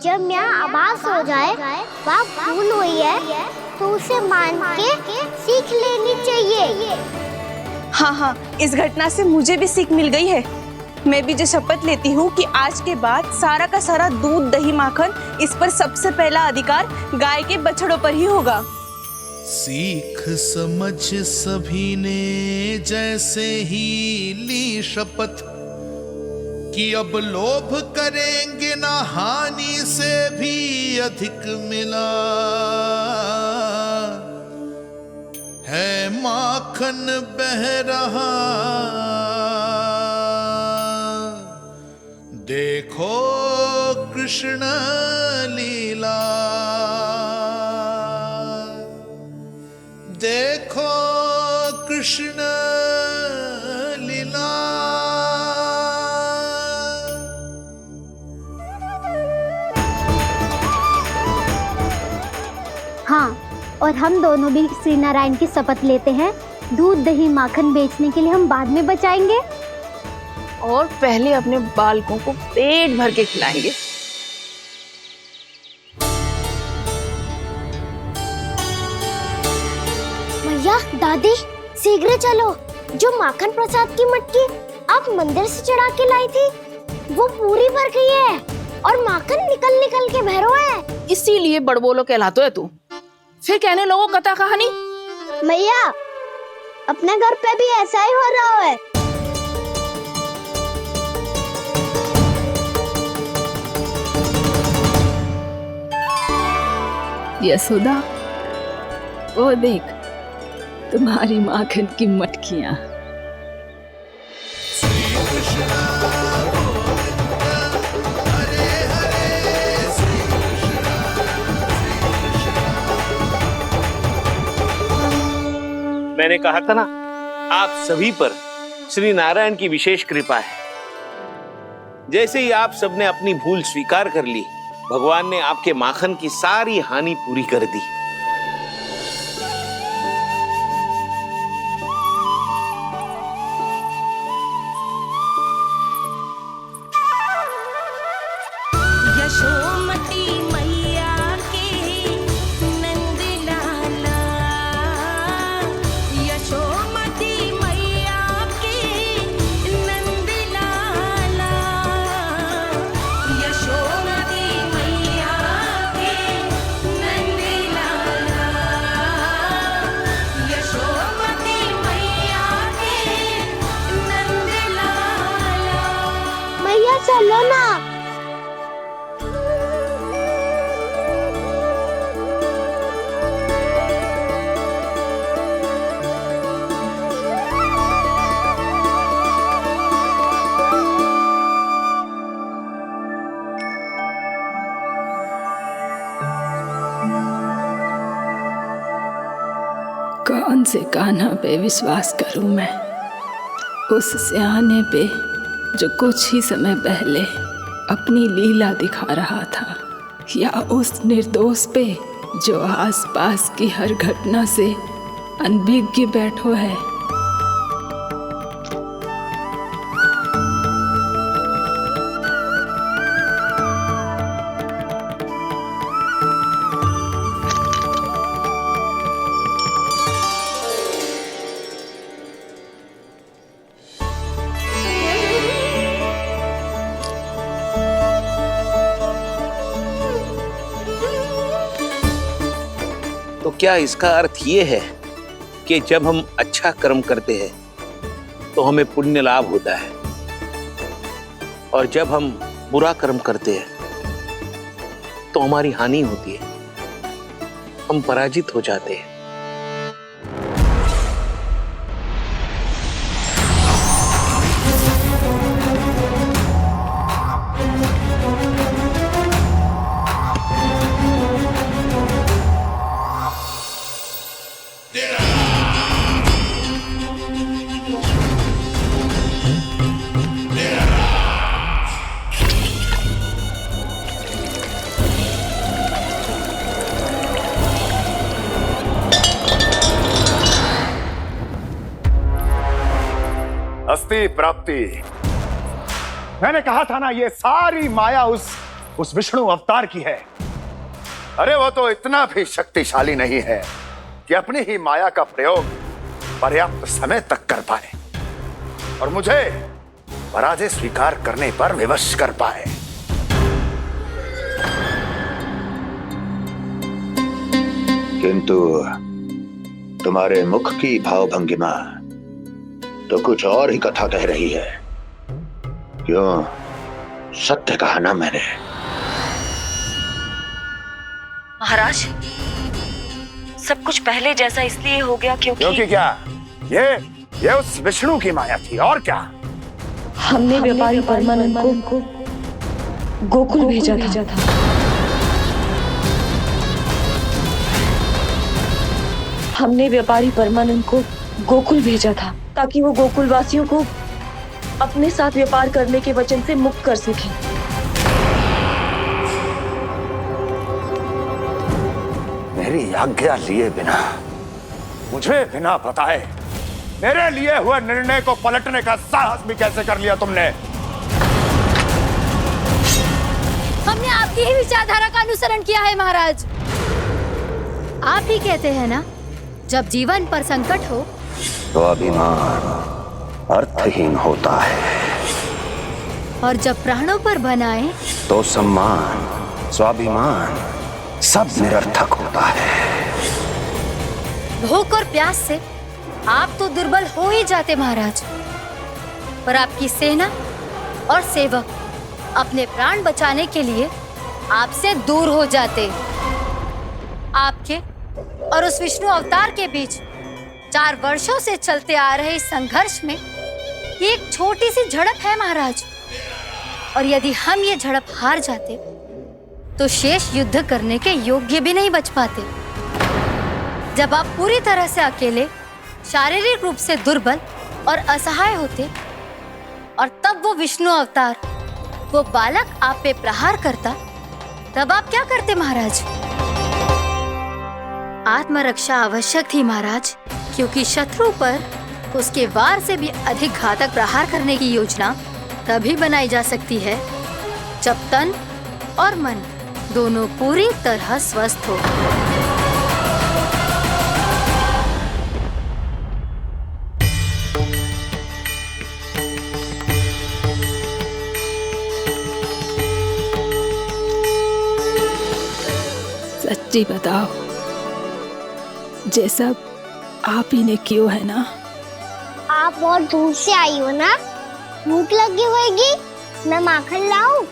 जब यहाँ आभास हो जाए वह भूल हुई है तो उसे मान के सीख लेनी चाहिए। हाँ हाँ, इस घटना से मुझे भी सीख मिल गई है। मैं भी जो शपथ लेती हूँ कि आज के बाद सारा का सारा दूध, दही, माखन इस पर सबसे पहला अधिकार गाय के बछड़ों पर ही होगा। सीख समझ सभी ने जैसे ही ली शपथ कि अब लोभ करेंगे ना हानि से भी अधिक मिला है, माखन बह रहा देखो कृष्ण लीला, देखो कृष्ण लीला। हाँ, और हम दोनों भी श्री नारायण की शपथ लेते हैं, दूध दही माखन बेचने के लिए हम बाद में बचाएंगे और पहले अपने बालकों को पेट भर के खिलाएंगे। भैया, दादी, शीघ्र चलो। जो माखन प्रसाद की मटकी आप मंदिर से चढ़ा के लाई थी, वो पूरी भर गई है और माखन निकल निकल के भरो है। इसीलिए बड़बोलो कहलाते है तू। फिर कहने लोगों कथा कहानी। भैया, अपने घर पे भी ऐसा ही हो रहा है। यशोदा, वो देख तुम्हारी माखन की मटकियां। मैंने कहा था ना, आप सभी पर श्री नारायण की विशेष कृपा है। जैसे ही आप सबने अपनी भूल स्वीकार कर ली, भगवान ने आपके माखन की सारी हानि पूरी कर दी। यशोमती मैया के नंद लाला, यशोमती मैया के नंद लाला, यशोमती मैया के नंद लाला, यशोमती मैया के नंद लाला। मैया चलो ना। कौन से कान्हा पे विश्वास करूं मैं? उस सियाने पे जो कुछ ही समय पहले अपनी लीला दिखा रहा था, या उस निर्दोष पे जो आसपास की हर घटना से अनभिज्ञ बैठो है। तो क्या इसका अर्थ ये है कि जब हम अच्छा कर्म करते हैं तो हमें पुण्य लाभ होता है, और जब हम बुरा कर्म करते हैं तो हमारी हानि होती है, हम पराजित हो जाते हैं? अस्ति प्राप्ति। मैंने कहा था ना, ये सारी माया उस विष्णु अवतार की है। अरे वो तो इतना भी शक्तिशाली नहीं है कि अपनी ही माया का प्रयोग पर्याप्त समय तक कर पाए और मुझे पराजय स्वीकार करने पर विवश कर पाए। किंतु तुम्हारे मुख की भावभंगिमा तो कुछ और ही कथा कह रही है। क्यों? सत्य कहा ना मैंने। महाराज, सब कुछ पहले जैसा इसलिए हो गया क्योंकि क्या? ये उस विष्णु की माया थी, और क्या? हमने व्यापारी परमानंद को गोकुल भेजा था। हमने व्यापारी परमानंद को गोकुल भेजा था ताकि वो गोकुल वासियों को अपने साथ व्यापार करने के वचन से मुक्त कर सके। मेरी आज्ञा लिए बिना, मुझे बिना बताए मेरे लिए हुए निर्णय को पलटने का साहस भी कैसे कर लिया तुमने? हमने आपकी ही विचारधारा का अनुसरण किया है महाराज। आप ही कहते हैं ना, जब जीवन पर संकट हो तो अभिमान अर्थहीन होता है, और जब प्राणों पर बनाए तो सम्मान स्वाभिमान सब निरर्थक होता है। भूख और प्यास से आप तो दुर्बल हो ही जाते महाराज, पर आपकी सेना और सेवक अपने प्राण बचाने के लिए आपसे दूर हो जाते। आपके और उस विष्णु अवतार के बीच 4 वर्षों से चलते आ रहे इस संघर्ष में ये एक छोटी सी झड़प है महाराज, और यदि हम ये झड़प हार जाते तो शेष युद्ध करने के योग्य भी नहीं बच पाते। जब आप पूरी तरह से अकेले, शारीरिक रूप से दुर्बल और असहाय होते, और तब वो विष्णु अवतार, वो बालक आप पे प्रहार करता, तब आप क्या करते महाराज? आत्मरक्षा आवश्यक थी महाराज, क्योंकि शत्रु पर उसके वार से भी अधिक घातक प्रहार करने की योजना तभी बनाई जा सकती है जब तन और मन दोनों पूरी तरह स्वस्थ हो। सच्ची बताओ, ये सब आप ही ने क्यों है ना? आप बहुत दूर से आई हो ना, भूख लगी होगी। मैं माखन लाऊं?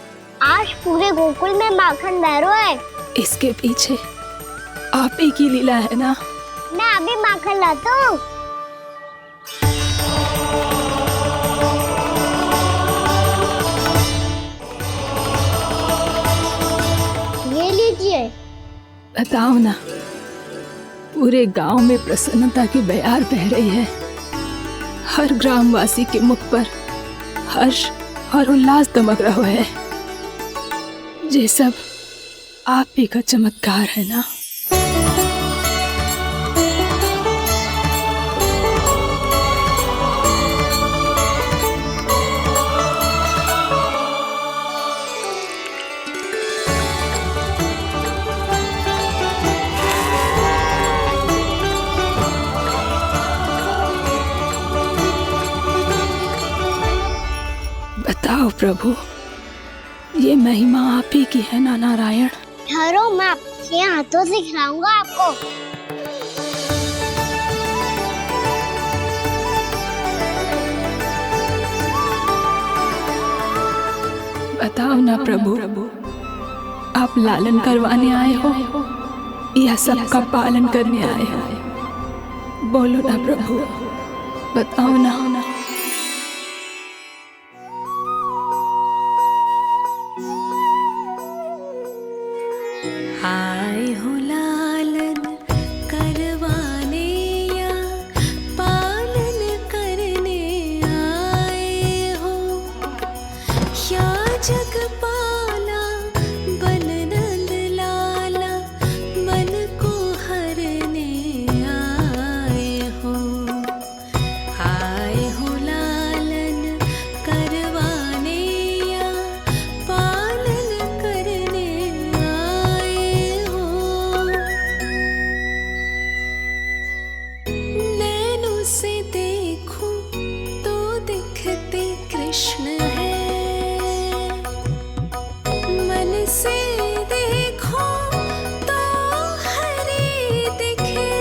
आज पूरे गोकुल में माखन बह रहा है। इसके पीछे आप ही की लीला है ना? मैं अभी माखन लाता हूँ। ये लीजिए। बताओ ना, पूरे गांव में प्रसन्नता की बयार बह रही है। हर ग्रामवासी के मुख पर हर्ष और उल्लास दमक रहा है। ये सब आप ही का चमत्कार है ना? बताओ प्रभु, ये महिमा आप ही की है ना नारायण? ठहरो, मैं आपके हाथों से खिलाऊंगा आपको। बताओ ना प्रभु, आप लालन करवाने आए हो या सबका पालन करने आए हो? बोलो ना प्रभु, बताओ ना। आए हो लालन करवाने या पालन करने आए हो, या जगपाला बन नंद लाला मन को हरने आए हो। आए हो लालन करवाने या पालन करने आए हो। नैनों से देखूं तो दिखते कृष्ण है, मन से देखो तो हरि दिखे।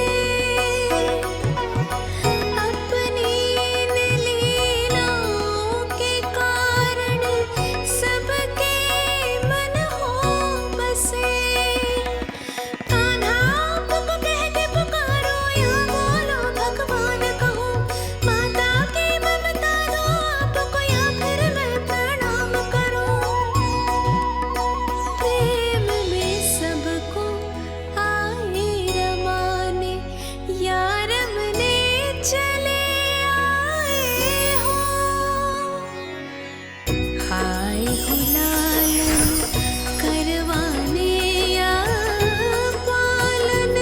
अपनी इन लीलाओं के कारण सबके मन हो बसे। कान्हा आपको कह के पुकारो या बोलो भगवान कहो, माता की ममता दो आपको या फिर मैं प्रणाम करूं। प्रेम में सबको आए रमाने, या रमने चले आए हो। आए हो लालन करवाने या पालन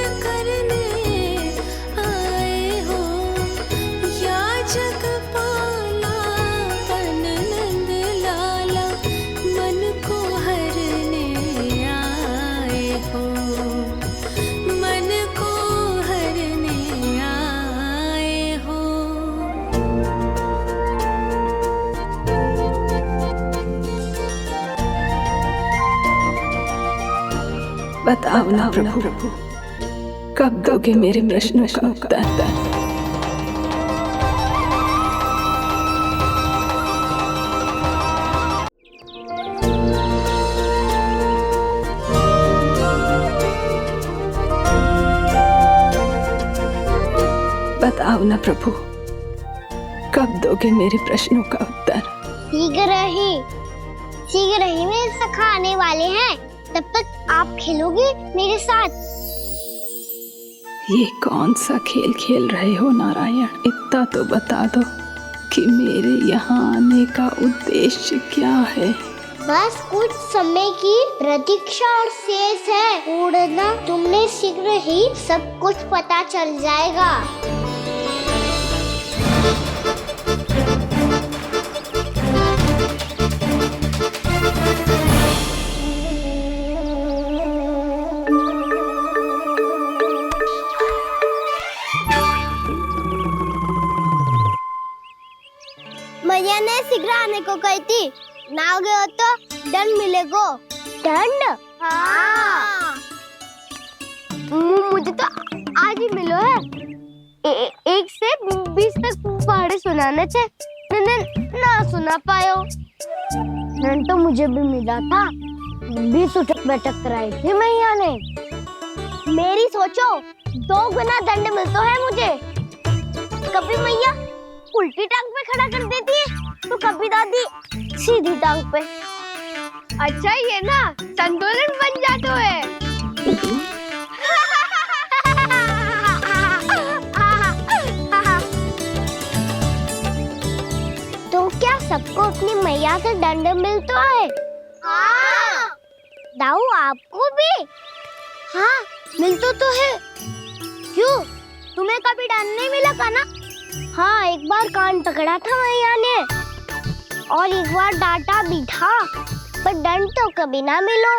बताओ ना प्रभु, कब दोगे मेरे प्रश्नों का उत्तर? बताओ ना प्रभु, कब दोगे मेरे प्रश्नों का उत्तर? शीघ्र ही मेरे सखा आने वाले हैं, तब तक आप खेलोगे मेरे साथ। ये कौन सा खेल खेल रहे हो नारायण? इतना तो बता दो कि मेरे यहाँ आने का उद्देश्य क्या है? बस कुछ समय की प्रतीक्षा और शेष है। उड़ना तुमने शीघ्र ही सब कुछ पता चल जाएगा। मैया ने शीघ्र आने को कही थी, ना हो गए तो दंड मिलेगा। दंड? हाँ। मुझे तो आज ही मिलो है। 1 से 20 तक पहाड़े सुनाने थे, ना सुना पायो। दंड तो मुझे भी मिला था, 20 उठक बैठक कराई थी मैया ने। मेरी सोचो, 2 गुना दंड मिलता है मुझे। कभी मैया उल्टी टांग पे खड़ा कर देती है, तो कभी दादी सीधी टांग पे। अच्छा ये ना संतुलन बन जाता है। तो क्या सबको अपनी मैया से दंड मिलता है? हाँ। दाऊ आपको भी? हाँ मिलता तो है। क्यों, तुम्हें कभी दंड नहीं मिला का ना? हाँ, एक बार कान पकड़ा था मैया ने और एक बार डांटा भी था, पर दंड तो कभी ना मिलो।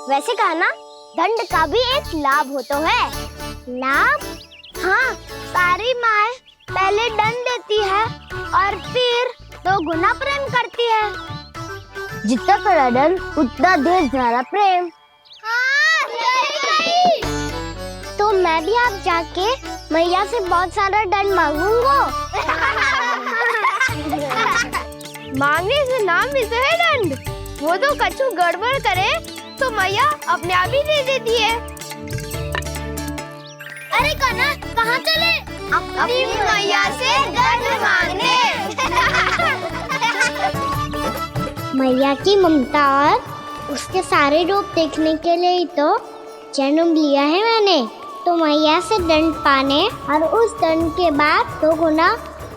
वैसे कहा ना, दंड का भी एक लाभ होता है। लाभ? हाँ, सारी माँ पहले दंड देती है और फिर 2 गुना प्रेम करती है। जितना बड़ा दंड उतना ढेर सारा प्रेम। हाँ, सही कही। तो मैं भी आप जाके मैया से बहुत सारा दंड मांगूंगा। मांगने से ना मिलता है दंड, वो तो कछु गड़बड़ करे तो मैया अपने आप ही दे देती है। अरे कना, कहाँ चले? अपनी मैया से दंड मांगने। मैया की ममता और उसके सारे रूप देखने के लिए ही तो जन्म लिया है मैंने। तो मैया से दंड पाने और उस दंड के बाद 2 गुना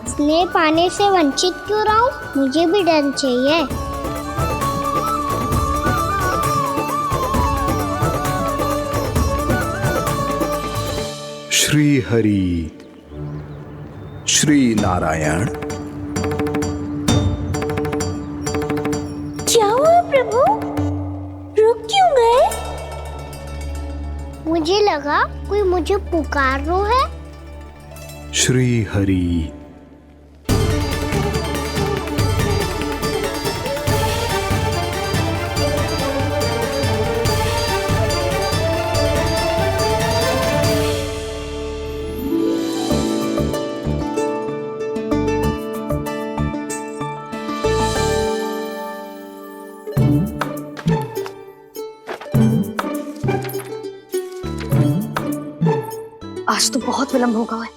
स्नेह पाने से वंचित क्यों रहूं? मुझे भी दंड चाहिए। श्री हरि, श्री नारायण। क्या हुआ प्रभु? रुक क्यों गए? मुझे लगा कोई मुझे पुकार रहा है। श्री हरि। आज तो बहुत विलंब होगा है।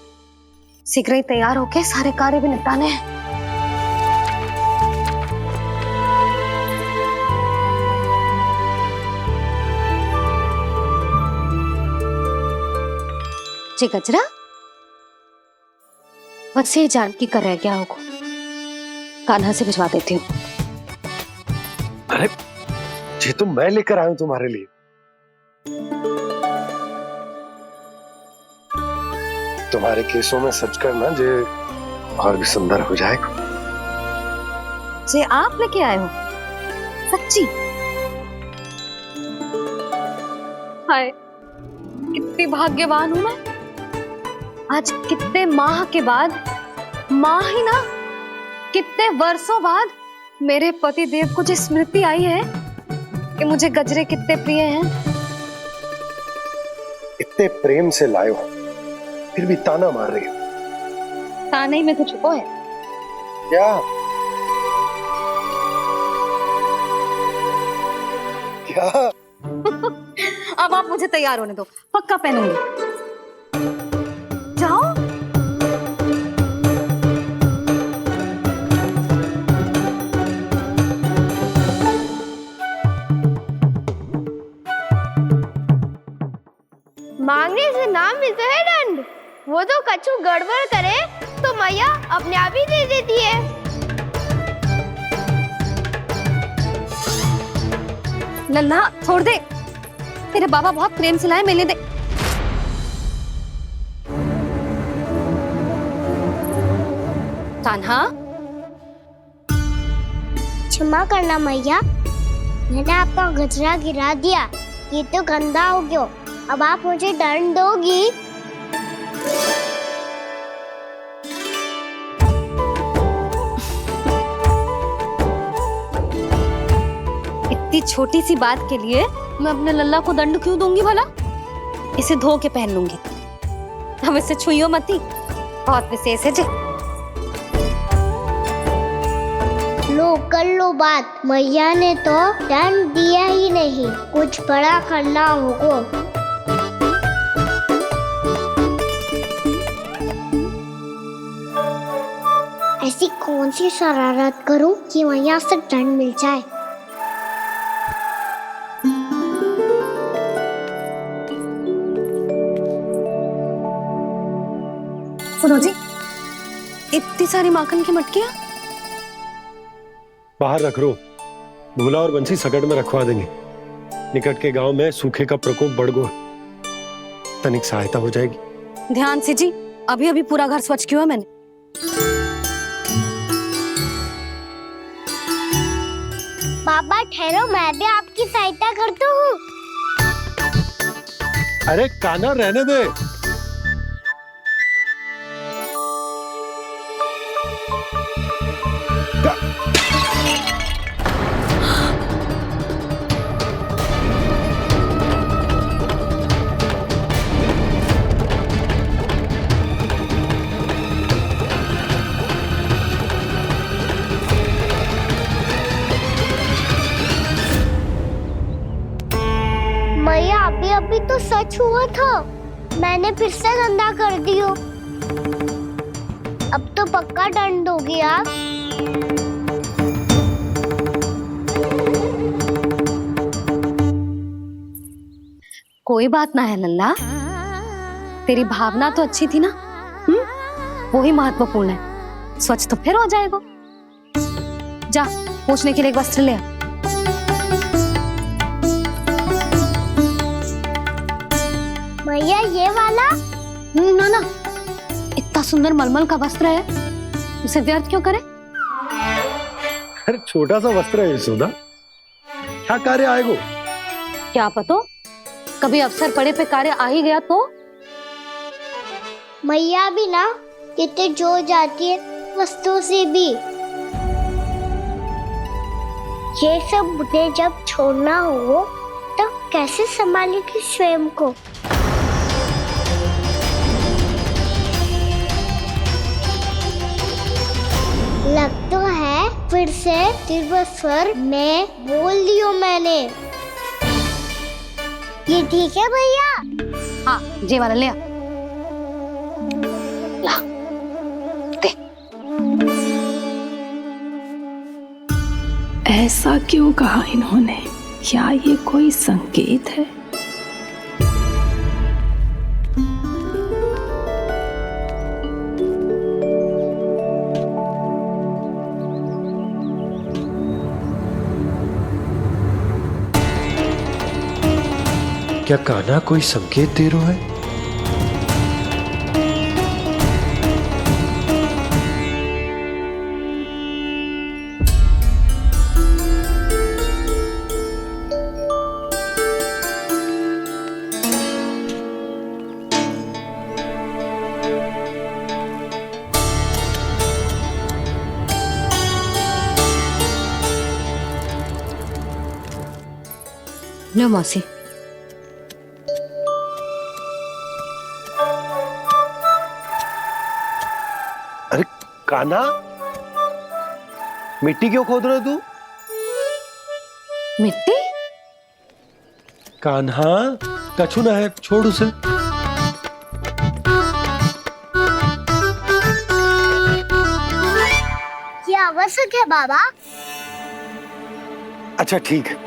शीघ्र ही तैयार होके सारे कार्य भी निपटाने हैं। जी गजरा, बस ये जानकी कर रह गया होगा, कान्हा से भिजवा देती हूँ। अरे ये तो मैं लेकर आया हूं तुम्हारे लिए। तुम्हारे केसों में सच करना जे और भी सुंदर हो जाएगा। जे आप लेके आए हो? सच्ची? हाय, कितनी भाग्यवान हूं मैं। आज कितने माह के बाद, माह ही ना, कितने वर्षों बाद मेरे पति देव को जो स्मृति आई है कि मुझे गजरे कितने प्रिय हैं। इतने प्रेम से लाए हो, फिर भी ताना मार रही हो। ताने में कुछ छुपो है क्या? क्या? अब आप मुझे तैयार होने दो, पक्का पहनूंगी। जाओ। मांगने से नाम मिलता है दंड। वो तो कछु गड़बड़ करे तो मैया अपने आप ही दे देती है। लल्ला छोड़ दे, तेरे बाबा बहुत प्रेम से लाए, मिलने दे। कान्हा, क्षमा करना मैया, मैंने आपका गजरा गिरा दिया, ये तो गंदा हो गया। अब आप मुझे दंड दोगी? इतनी छोटी सी बात के लिए मैं अपने लल्ला को दंड क्यों दूंगी भला? इसे धो के पहन लूंगी। हम इसे छुइयो मती, बहुत विशेष है जी। लो कर लो बात, मैया ने तो दंड दिया ही नहीं, कुछ बड़ा करना होगा। ऐसी कौन सी शरारत करूं कि मैया से दंड मिल जाए? सुनो जी, इतनी सारी माखन की मटकियां बाहर रख रो, भूला और बंसी सकट में रखवा देंगे। निकट के गांव में सूखे का प्रकोप बढ़ गया, तनिक सहायता हो जाएगी। ध्यान से जी, अभी अभी पूरा घर स्वच्छ किया है मैंने। बाबा ठहरो, मैं भी आपकी सहायता करता हूँ। अरे कान्हा रहने दे। मैया अभी अभी तो सच हुआ था, मैंने फिर से गंदा कर दियो। अब तो पक्का दंड दोगी आप। कोई बात ना है लल्ला, तेरी भावना तो अच्छी थी ना, वही महत्वपूर्ण है। स्वच्छ तो फिर हो जाएगा। जा, पोंछने के लिए एक वस्त्र ले आ। भैया ये वाला? ना ना, इतना सुंदर मलमल का वस्त्र है, उसे व्यर्थ क्यों करे? अरे छोटा सा वस्त्र है यशोदा, क्या कार्य आएगा? क्या पता, कभी अवसर पड़े पे कार्य आ ही गया तो। मैया भी ना कितने जो जाती है वस्तुओं से भी। ये सब मुझे जब छोड़ना हो तो कैसे संभालेगी स्वयं को? लग तो है फिर से तिरस्वर में बोल दियो मैंने। ये ठीक है भैया? हाँ, ये वाला ले आ। ला, दे। ऐसा क्यों कहा इन्होंने? क्या ये कोई संकेत है? क्या कान्हा कोई संकेत दे रहा है? लो मौसी। अरे कान्हा, मिट्टी क्यों खोद रहे तू? मिट्टी? कान्हा, कछु ना है, छोड़ उसे। ये आवश्यक है बाबा। अच्छा ठीक है।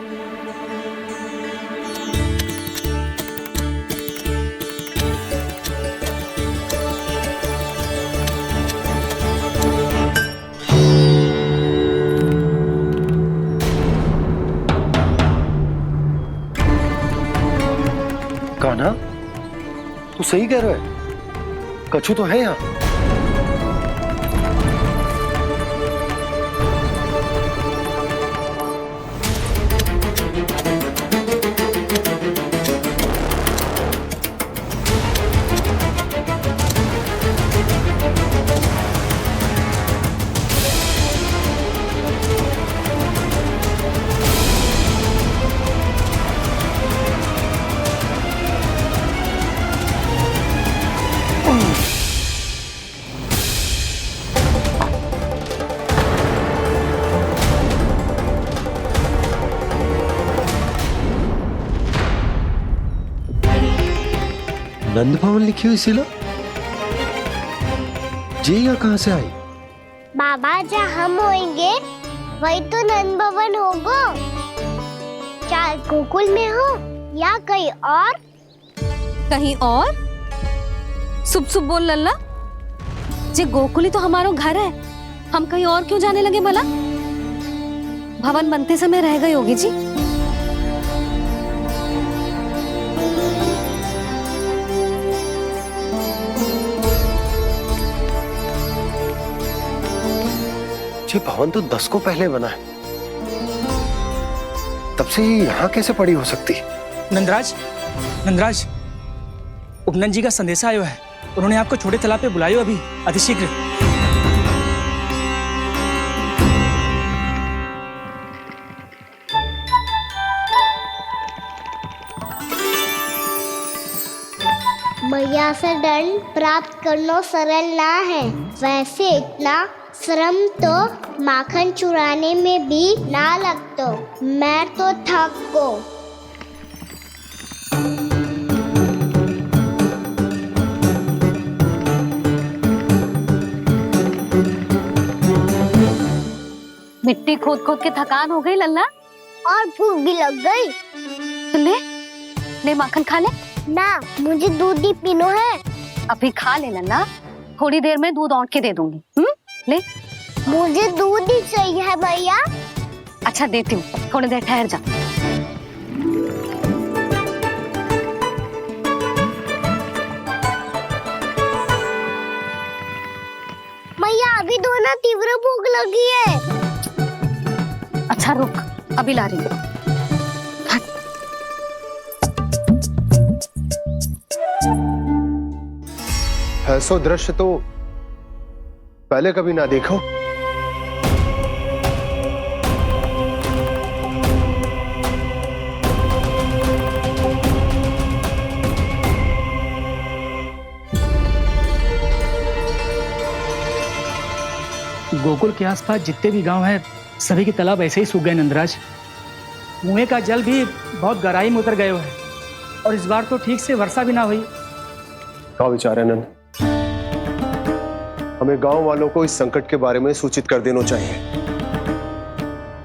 कान्हा, तू सही कह रहा है, कछु तो है यहाँ। नंद भवन लिखी हुई सिला, जी यहाँ कहाँ से आई? बाबा जहाँ हम होंगे वही तो नंद भवन होगा। चाहे गोकुल में हो या कहीं और। कहीं और? सुब सुब बोल लल्ला। जे गोकुल ही तो हमारा घर है, हम कहीं और क्यों जाने लगे भला? भवन बनते समय रह गई होगी जी। ये भवन तो 10 को पहले बना है, तब से ही यहाँ कैसे पड़ी हो सकती? नंदराज, नंदराज, उपनंद जी का संदेशा आयो है। उन्होंने आपको छोटे तालाब पे बुलायो अभी, अतिशीघ्र। मैया से दंड प्राप्त करना सरल ना है। वैसे इतना श्रम तो माखन चुराने में भी ना लगतो। मैं तो थक को। मिट्टी खोद खोद के थकान हो गई लल्ला, और भूख भी लग गई। तो ले ले माखन खा ले। ना, मुझे दूध ही पीनो है। अभी खा ले लल्ला, थोड़ी देर में दूध औंट के दे दूंगी। ले। मुझे दूध ही चाहिए है भैया। अच्छा देती हूँ, थोड़ी देर ठहर जा। मैया अभी दोनों तीव्र भूख लगी है। अच्छा रुक, अभी ला रही हूँ। ऐसा दृश्य तो पहले कभी ना देखो। गोकुल के आसपास जितने भी गांव हैं, सभी के तालाब ऐसे ही सूख गए नंदराज। कुएं का जल भी बहुत गहराई में उतर गए है, और इस बार तो ठीक से वर्षा भी ना हुई। क्या विचार है नंद? हमें गांव वालों को इस संकट के बारे में सूचित कर देना चाहिए,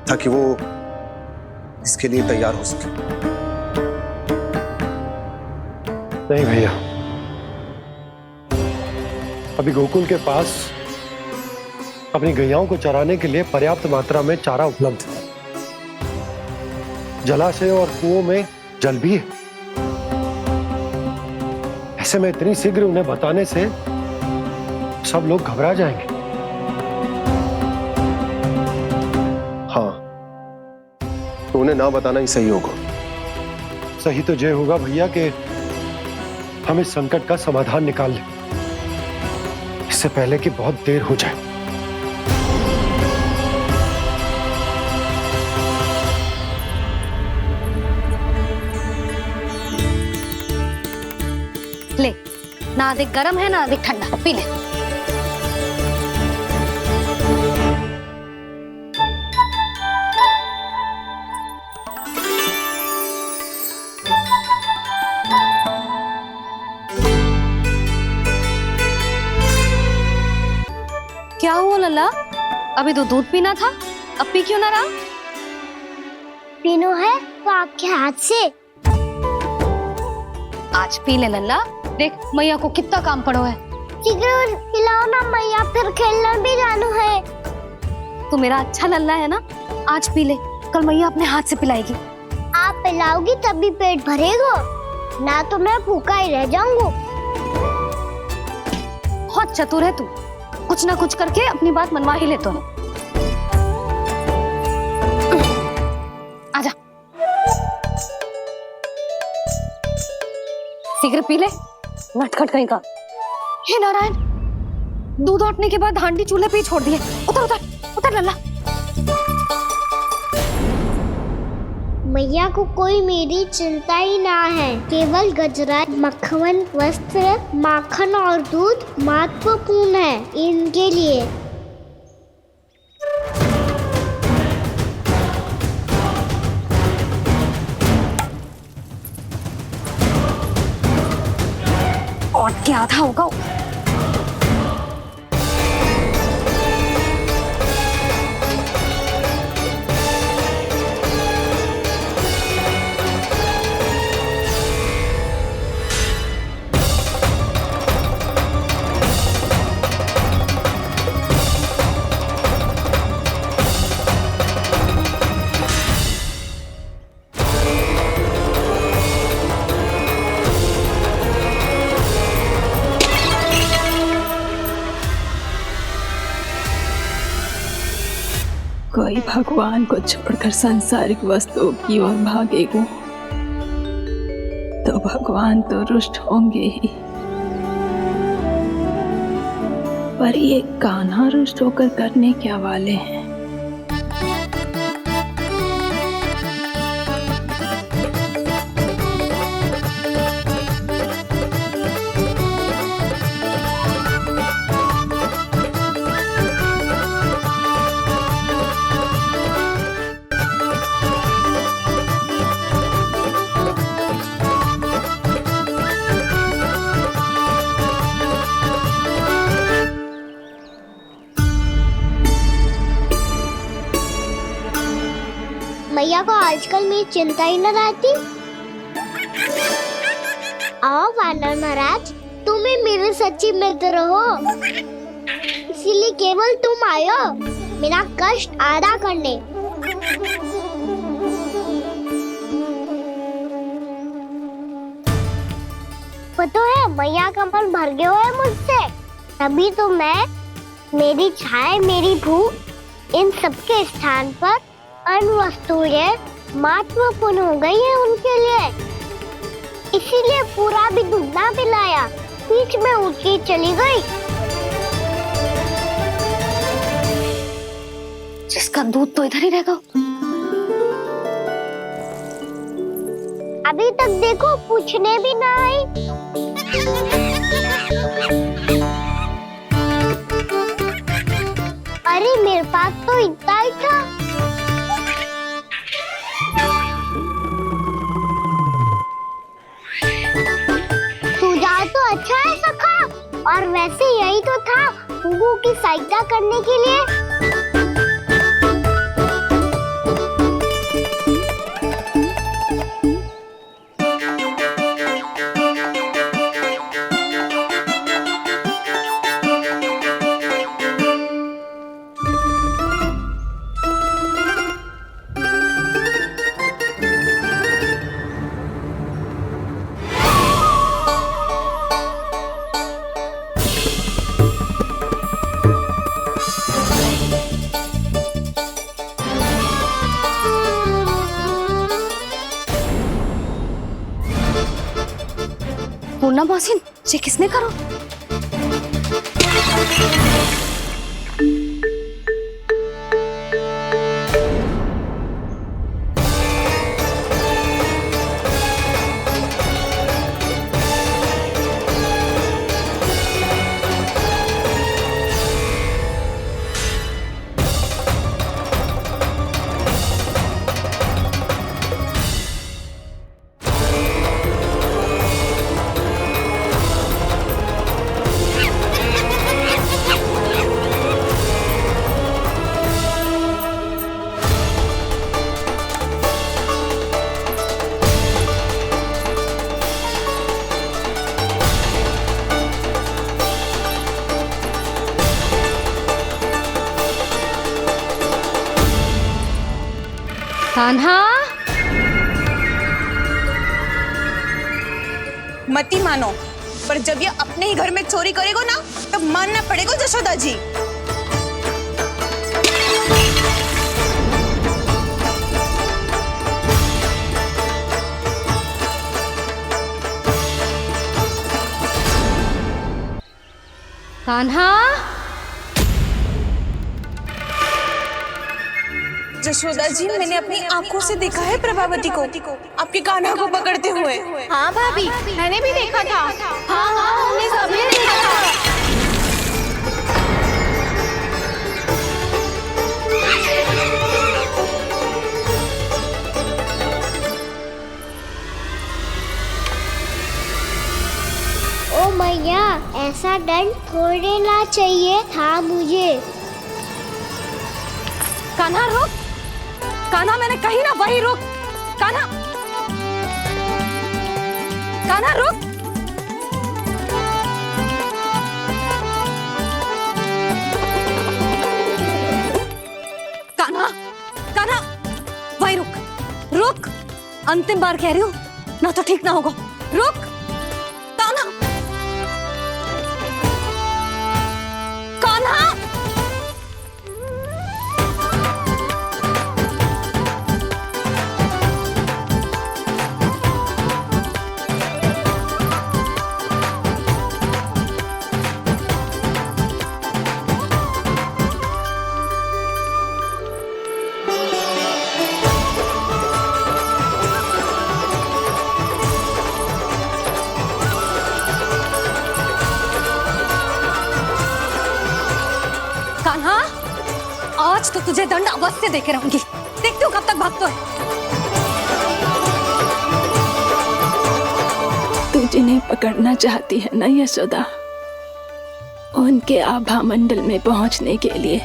ताकि वो इसके लिए तैयार हो सके। नहीं भैया, अभी गोकुल के पास अपनी गैयाओं को चराने के लिए पर्याप्त मात्रा में चारा उपलब्ध है। जलाशय और कुओं में जल भी है। ऐसे में इतनी शीघ्र उन्हें बताने से सब लोग घबरा जाएंगे। हाँ, तो उन्हें ना बताना ही सही होगा। सही तो ये होगा भैया कि हम इस संकट का समाधान निकाल लें, इससे पहले कि बहुत देर हो जाए। ले, ना अधिक गर्म है ना अधिक ठंडा, पी ले। क्या हुआ लल्ला? अभी तो दूध पीना था, अब पी क्यों ना रहा? पीनो है तो आपके हाथ से। आज पी ले लल्ला, देख मैया को कितना काम पड़ो है। शीघ्र पिलाओ ना मैया, फिर खेलना भी जानो है। तू मेरा अच्छा लल्ला है ना, आज पी ले, कल मैया अपने हाथ से पिलाएगी। आप पिलाओगी तभी पेट भरेगा, ना तो मैं भूखा ही रह जाऊंगा। बहुत चतुर है तू, कुछ ना कुछ करके अपनी बात मनवा ही लेता है। आजा, शीघ्र पी ले, नटखट कहीं का। हे नारायण, दूध औटने के बाद हांडी चूल्हे पे ही छोड़ दिए। उतर उतर उतर लल्ला। मैया को कोई मेरी चिंता ही ना है, केवल गजरा, मक्खन, वस्त्र, माखन और दूध महत्वपूर्ण है इनके लिए। और क्या आधा होगा। कोई भगवान को छोड़कर सांसारिक वस्तुओं की ओर भागेगा तो भगवान तो रुष्ट होंगे ही, पर ये कान्हा रुष्ट होकर करने क्या वाले हैं? मैया को आजकल मेरी चिंता ही न रहती। आओ वानर महाराज, तुम ही मेरे सच्ची मित्र हो, इसीलिए केवल तुम आयो मेरा कष्ट आधा करने। पता है मैया का मन भर गया है मुझसे, तभी तो मैं, मेरी छाया, मेरी भूख, इन सबके स्थान पर अन्य वस्तुएं महत्वपूर्ण हो गई है उनके लिए। इसीलिए पूरा भी दूध ना पिलाया, बीच में उठ के चली गई। जिसका दूध तो इधर ही रहेगा। अभी तक देखो पूछने भी ना आई। अरे मेरे पास तो इतना ही था। सुझाव तो अच्छा है सखा, और वैसे यही तो था गुगु की सहायता करने के लिए। पूर्णा मौसी, ये किसने करो? कान्हा, मती मानो, पर जब ये अपने ही घर में चोरी करेगा ना तब मानना पड़ेगा जशोदा जी। कान्हा, जशोदा जी, मैंने अपनी आंखों से देखा है प्रभावती को आपके कान्हा को पकड़ते हुए। हाँ भाभी, मैंने भी देखा था। हाँ हाँ, हमने सबने देखा था। ओ मैया, ऐसा डर छोड़ना चाहिए था मुझे। कान्हा रुक, कान्हा मैंने कही ना वही रुक। कान्हा, कान्हा रुक। कान्हा, कान्हा वही रुक, रुक। अंतिम बार कह रही हूँ, ना तो ठीक ना होगा। रुक कान्हा, कान्हा। कान्हा, आज तो तुझे दंड अवश्य देके रहूंगी। देखती हूँ कब तक भागता है। तू जिन्हें पकड़ना चाहती है ना यशोदा, उनके आभा मंडल में पहुंचने के लिए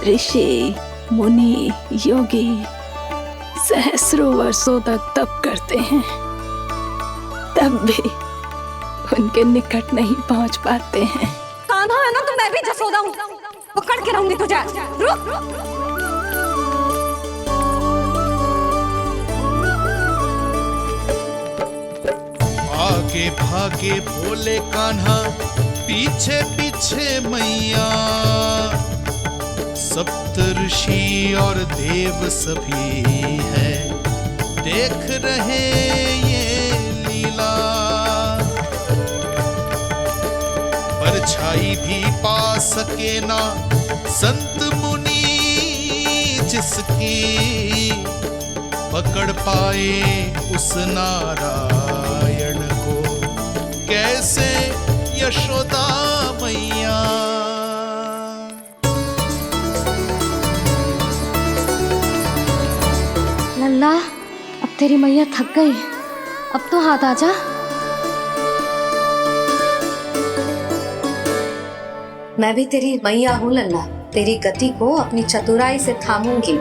ऋषि, मुनि, योगी सहस्रों वर्षों तक तप करते हैं, तब भी उनके निकट नहीं पहुंच पाते हैं। कान्हा है ना, तो मैं भी जसोदा हूँ, पकड़ के रहूंगी तुझे। रुक। आगे भागे भोले कान्हा, पीछे पीछे मैया, सप्तऋषि और देव सभी है देख रहे ये लीला। परछाई भी पा सके ना संत मुनि जिसकी, पकड़ पाए उस नारायण को कैसे यशोदा मैया। लल्ला, अब तेरी मैया थक गई, अब तो हाथ आजा। मैं भी तेरी मैया हूँ लल्ला, तेरी गति को अपनी चतुराई से थामूंगी।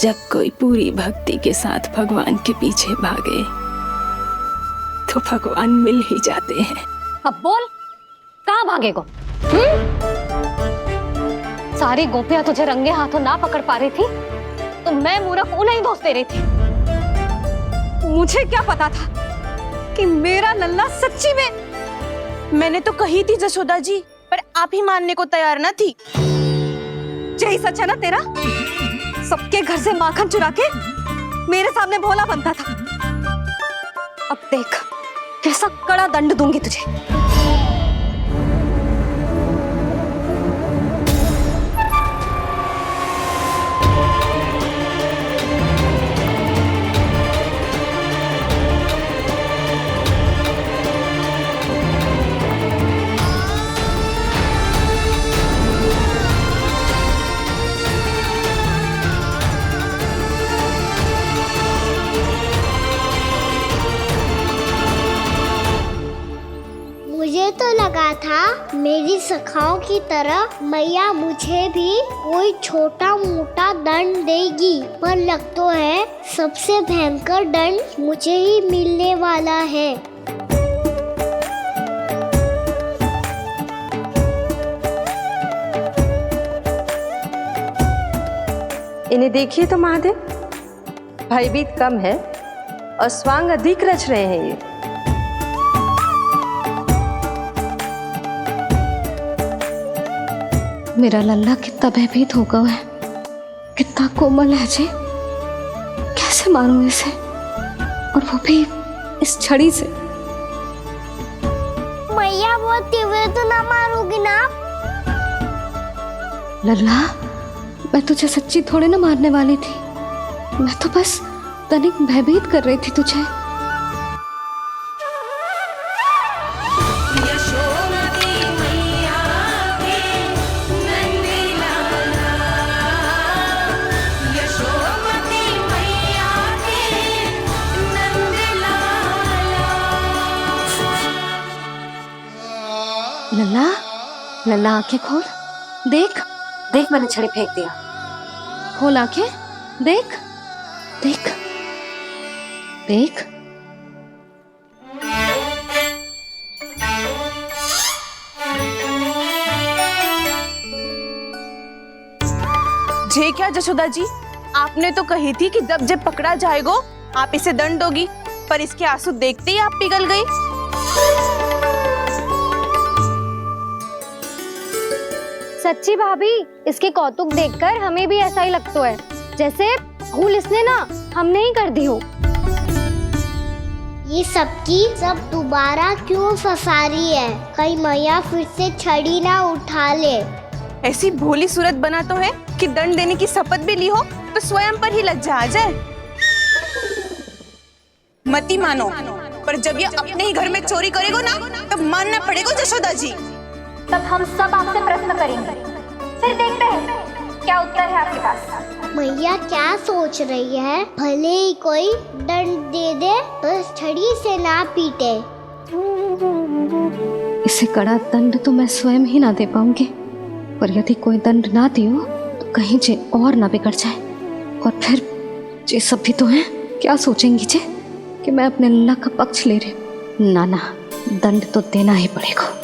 जब कोई पूरी भक्ति के साथ भगवान के पीछे भागे तो भगवान मिल ही जाते हैं। अब बोल, कहाँ भागेगा? सारी गोपियां तुझे रंगे हाथों ना पकड़ पा रही थी तो मैं मूर्ख उन्हें ही दोष दे रही थी। मुझे क्या पता था कि मेरा लल्ला सच्ची में। मैंने तो कही थी जशोदा जी, पर आप ही मानने को तैयार ना थी। यही सच है ना तेरा? सबके घर से माखन चुरा के मेरे सामने भोला बनता था। अब देख कैसा कड़ा दंड दूंगी तुझे। मुझे तो लगा था मेरी सखाओं की तरह मैया मुझे भी कोई छोटा मोटा दंड देगी, पर लग तो है सबसे भयंकर दंड मुझे ही मिलने वाला है। इन्हें देखिए तो महादेव, भयभीत कम है और स्वांग अधिक रच रहे हैं ये। मेरा लल्ला कितना भयभीत हो गया है, कितना कोमल है जी। कैसे मारूं इसे, और वो भी इस छड़ी से। मैया बहुत तीव्र तो ना मारोगी ना? लल्ला, मैं तुझे सच्ची थोड़े ना मारने वाली थी, मैं तो बस तनिक भयभीत कर रही थी तुझे। लल्ला, लल्ला आंखें खोल, देख देख, मैंने छड़ी फेंक दिया। खोल आंखें, देख देख देख। जे क्या जशोदा जी, आपने तो कही थी कि जब जब पकड़ा जाएगा आप इसे दंड दोगी, पर इसके आंसू देखते ही आप पिघल गई। सच्ची भाभी, इसके कौतुक देखकर हमें भी ऐसा ही लगता है, जैसे भूल इसने ना हमने ही कर दी हो। ये सबकी सब दोबारा क्यों फंसा रही है? कहीं मैया फिर से छड़ी ना उठा ले। ऐसी भोली सूरत बना तो है कि दंड देने की शपथ भी ली हो तो स्वयं पर ही लज्जा आ जाए। मती मानो, पर जब ये अपने ही घर में चोरी करेगो ना, तब मानना पड़ेगा जशोदा जी। तब हम सब आपसे प्रश्न करेंगे, फिर देखते हैं क्या उत्तर है आपके पास। मैया क्या सोच रही है? भले ही कोई दंड दे दे, बस छड़ी से ना पीटे। इसे कड़ा दंड तो मैं स्वयं ही ना दे पाऊंगी, पर यदि कोई दंड ना दियो तो कहीं जे और ना बिगड़ जाए, और फिर जे सब भी तो हैं, क्या सोचेंगी जे कि मैं अपने लल्ला का पक्ष ले रही हूँ। ना ना, दंड तो देना ही पड़ेगा।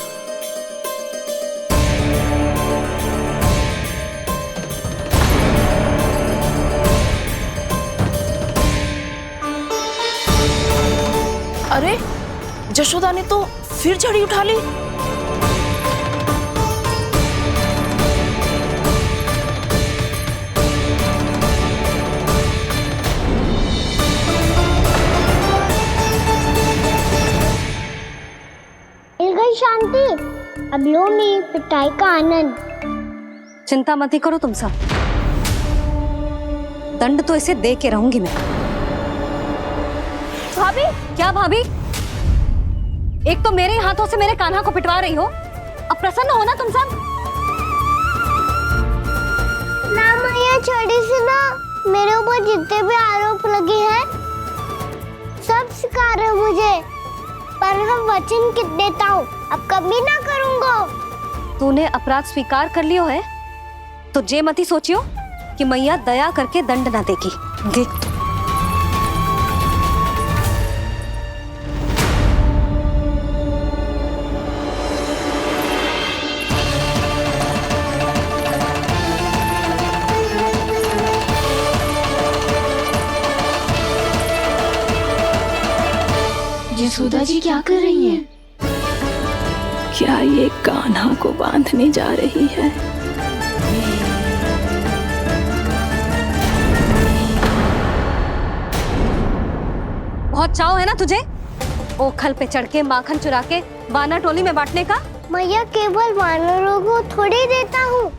अरे जशोदा ने तो फिर छड़ी उठा ली। मिल गई शांति, अब लो मेरी पिटाई का आनंद। चिंता मत ही करो तुम सब, दंड तो इसे दे के रहूंगी मैं। भाभी, क्या भाभी? एक तो मेरे हाथों से मेरे कान्हा को पिटवा रही हो, अब प्रसन्न हो ना तुम सब? ना मैया, छड़ी से ना मेरे ऊपर जितने भी आरोप लगे हैं सब स्वीकार है मुझे, पर हम वचन कित देता हूँ, अब कभी ना करूँगा। तूने अपराध स्वीकार कर लियो है तो जे मती सोचियो कि मैया दया करके दंड ना देगी। देख यशोदा जी क्या कर रही हैं? क्या ये कान्हा को बांधने जा रही है? बहुत चाव है ना तुझे ओखल पे चढ़ के माखन चुरा के वानर टोली में बांटने का? मैया केवल वानरों को थोड़ी देता हूँ,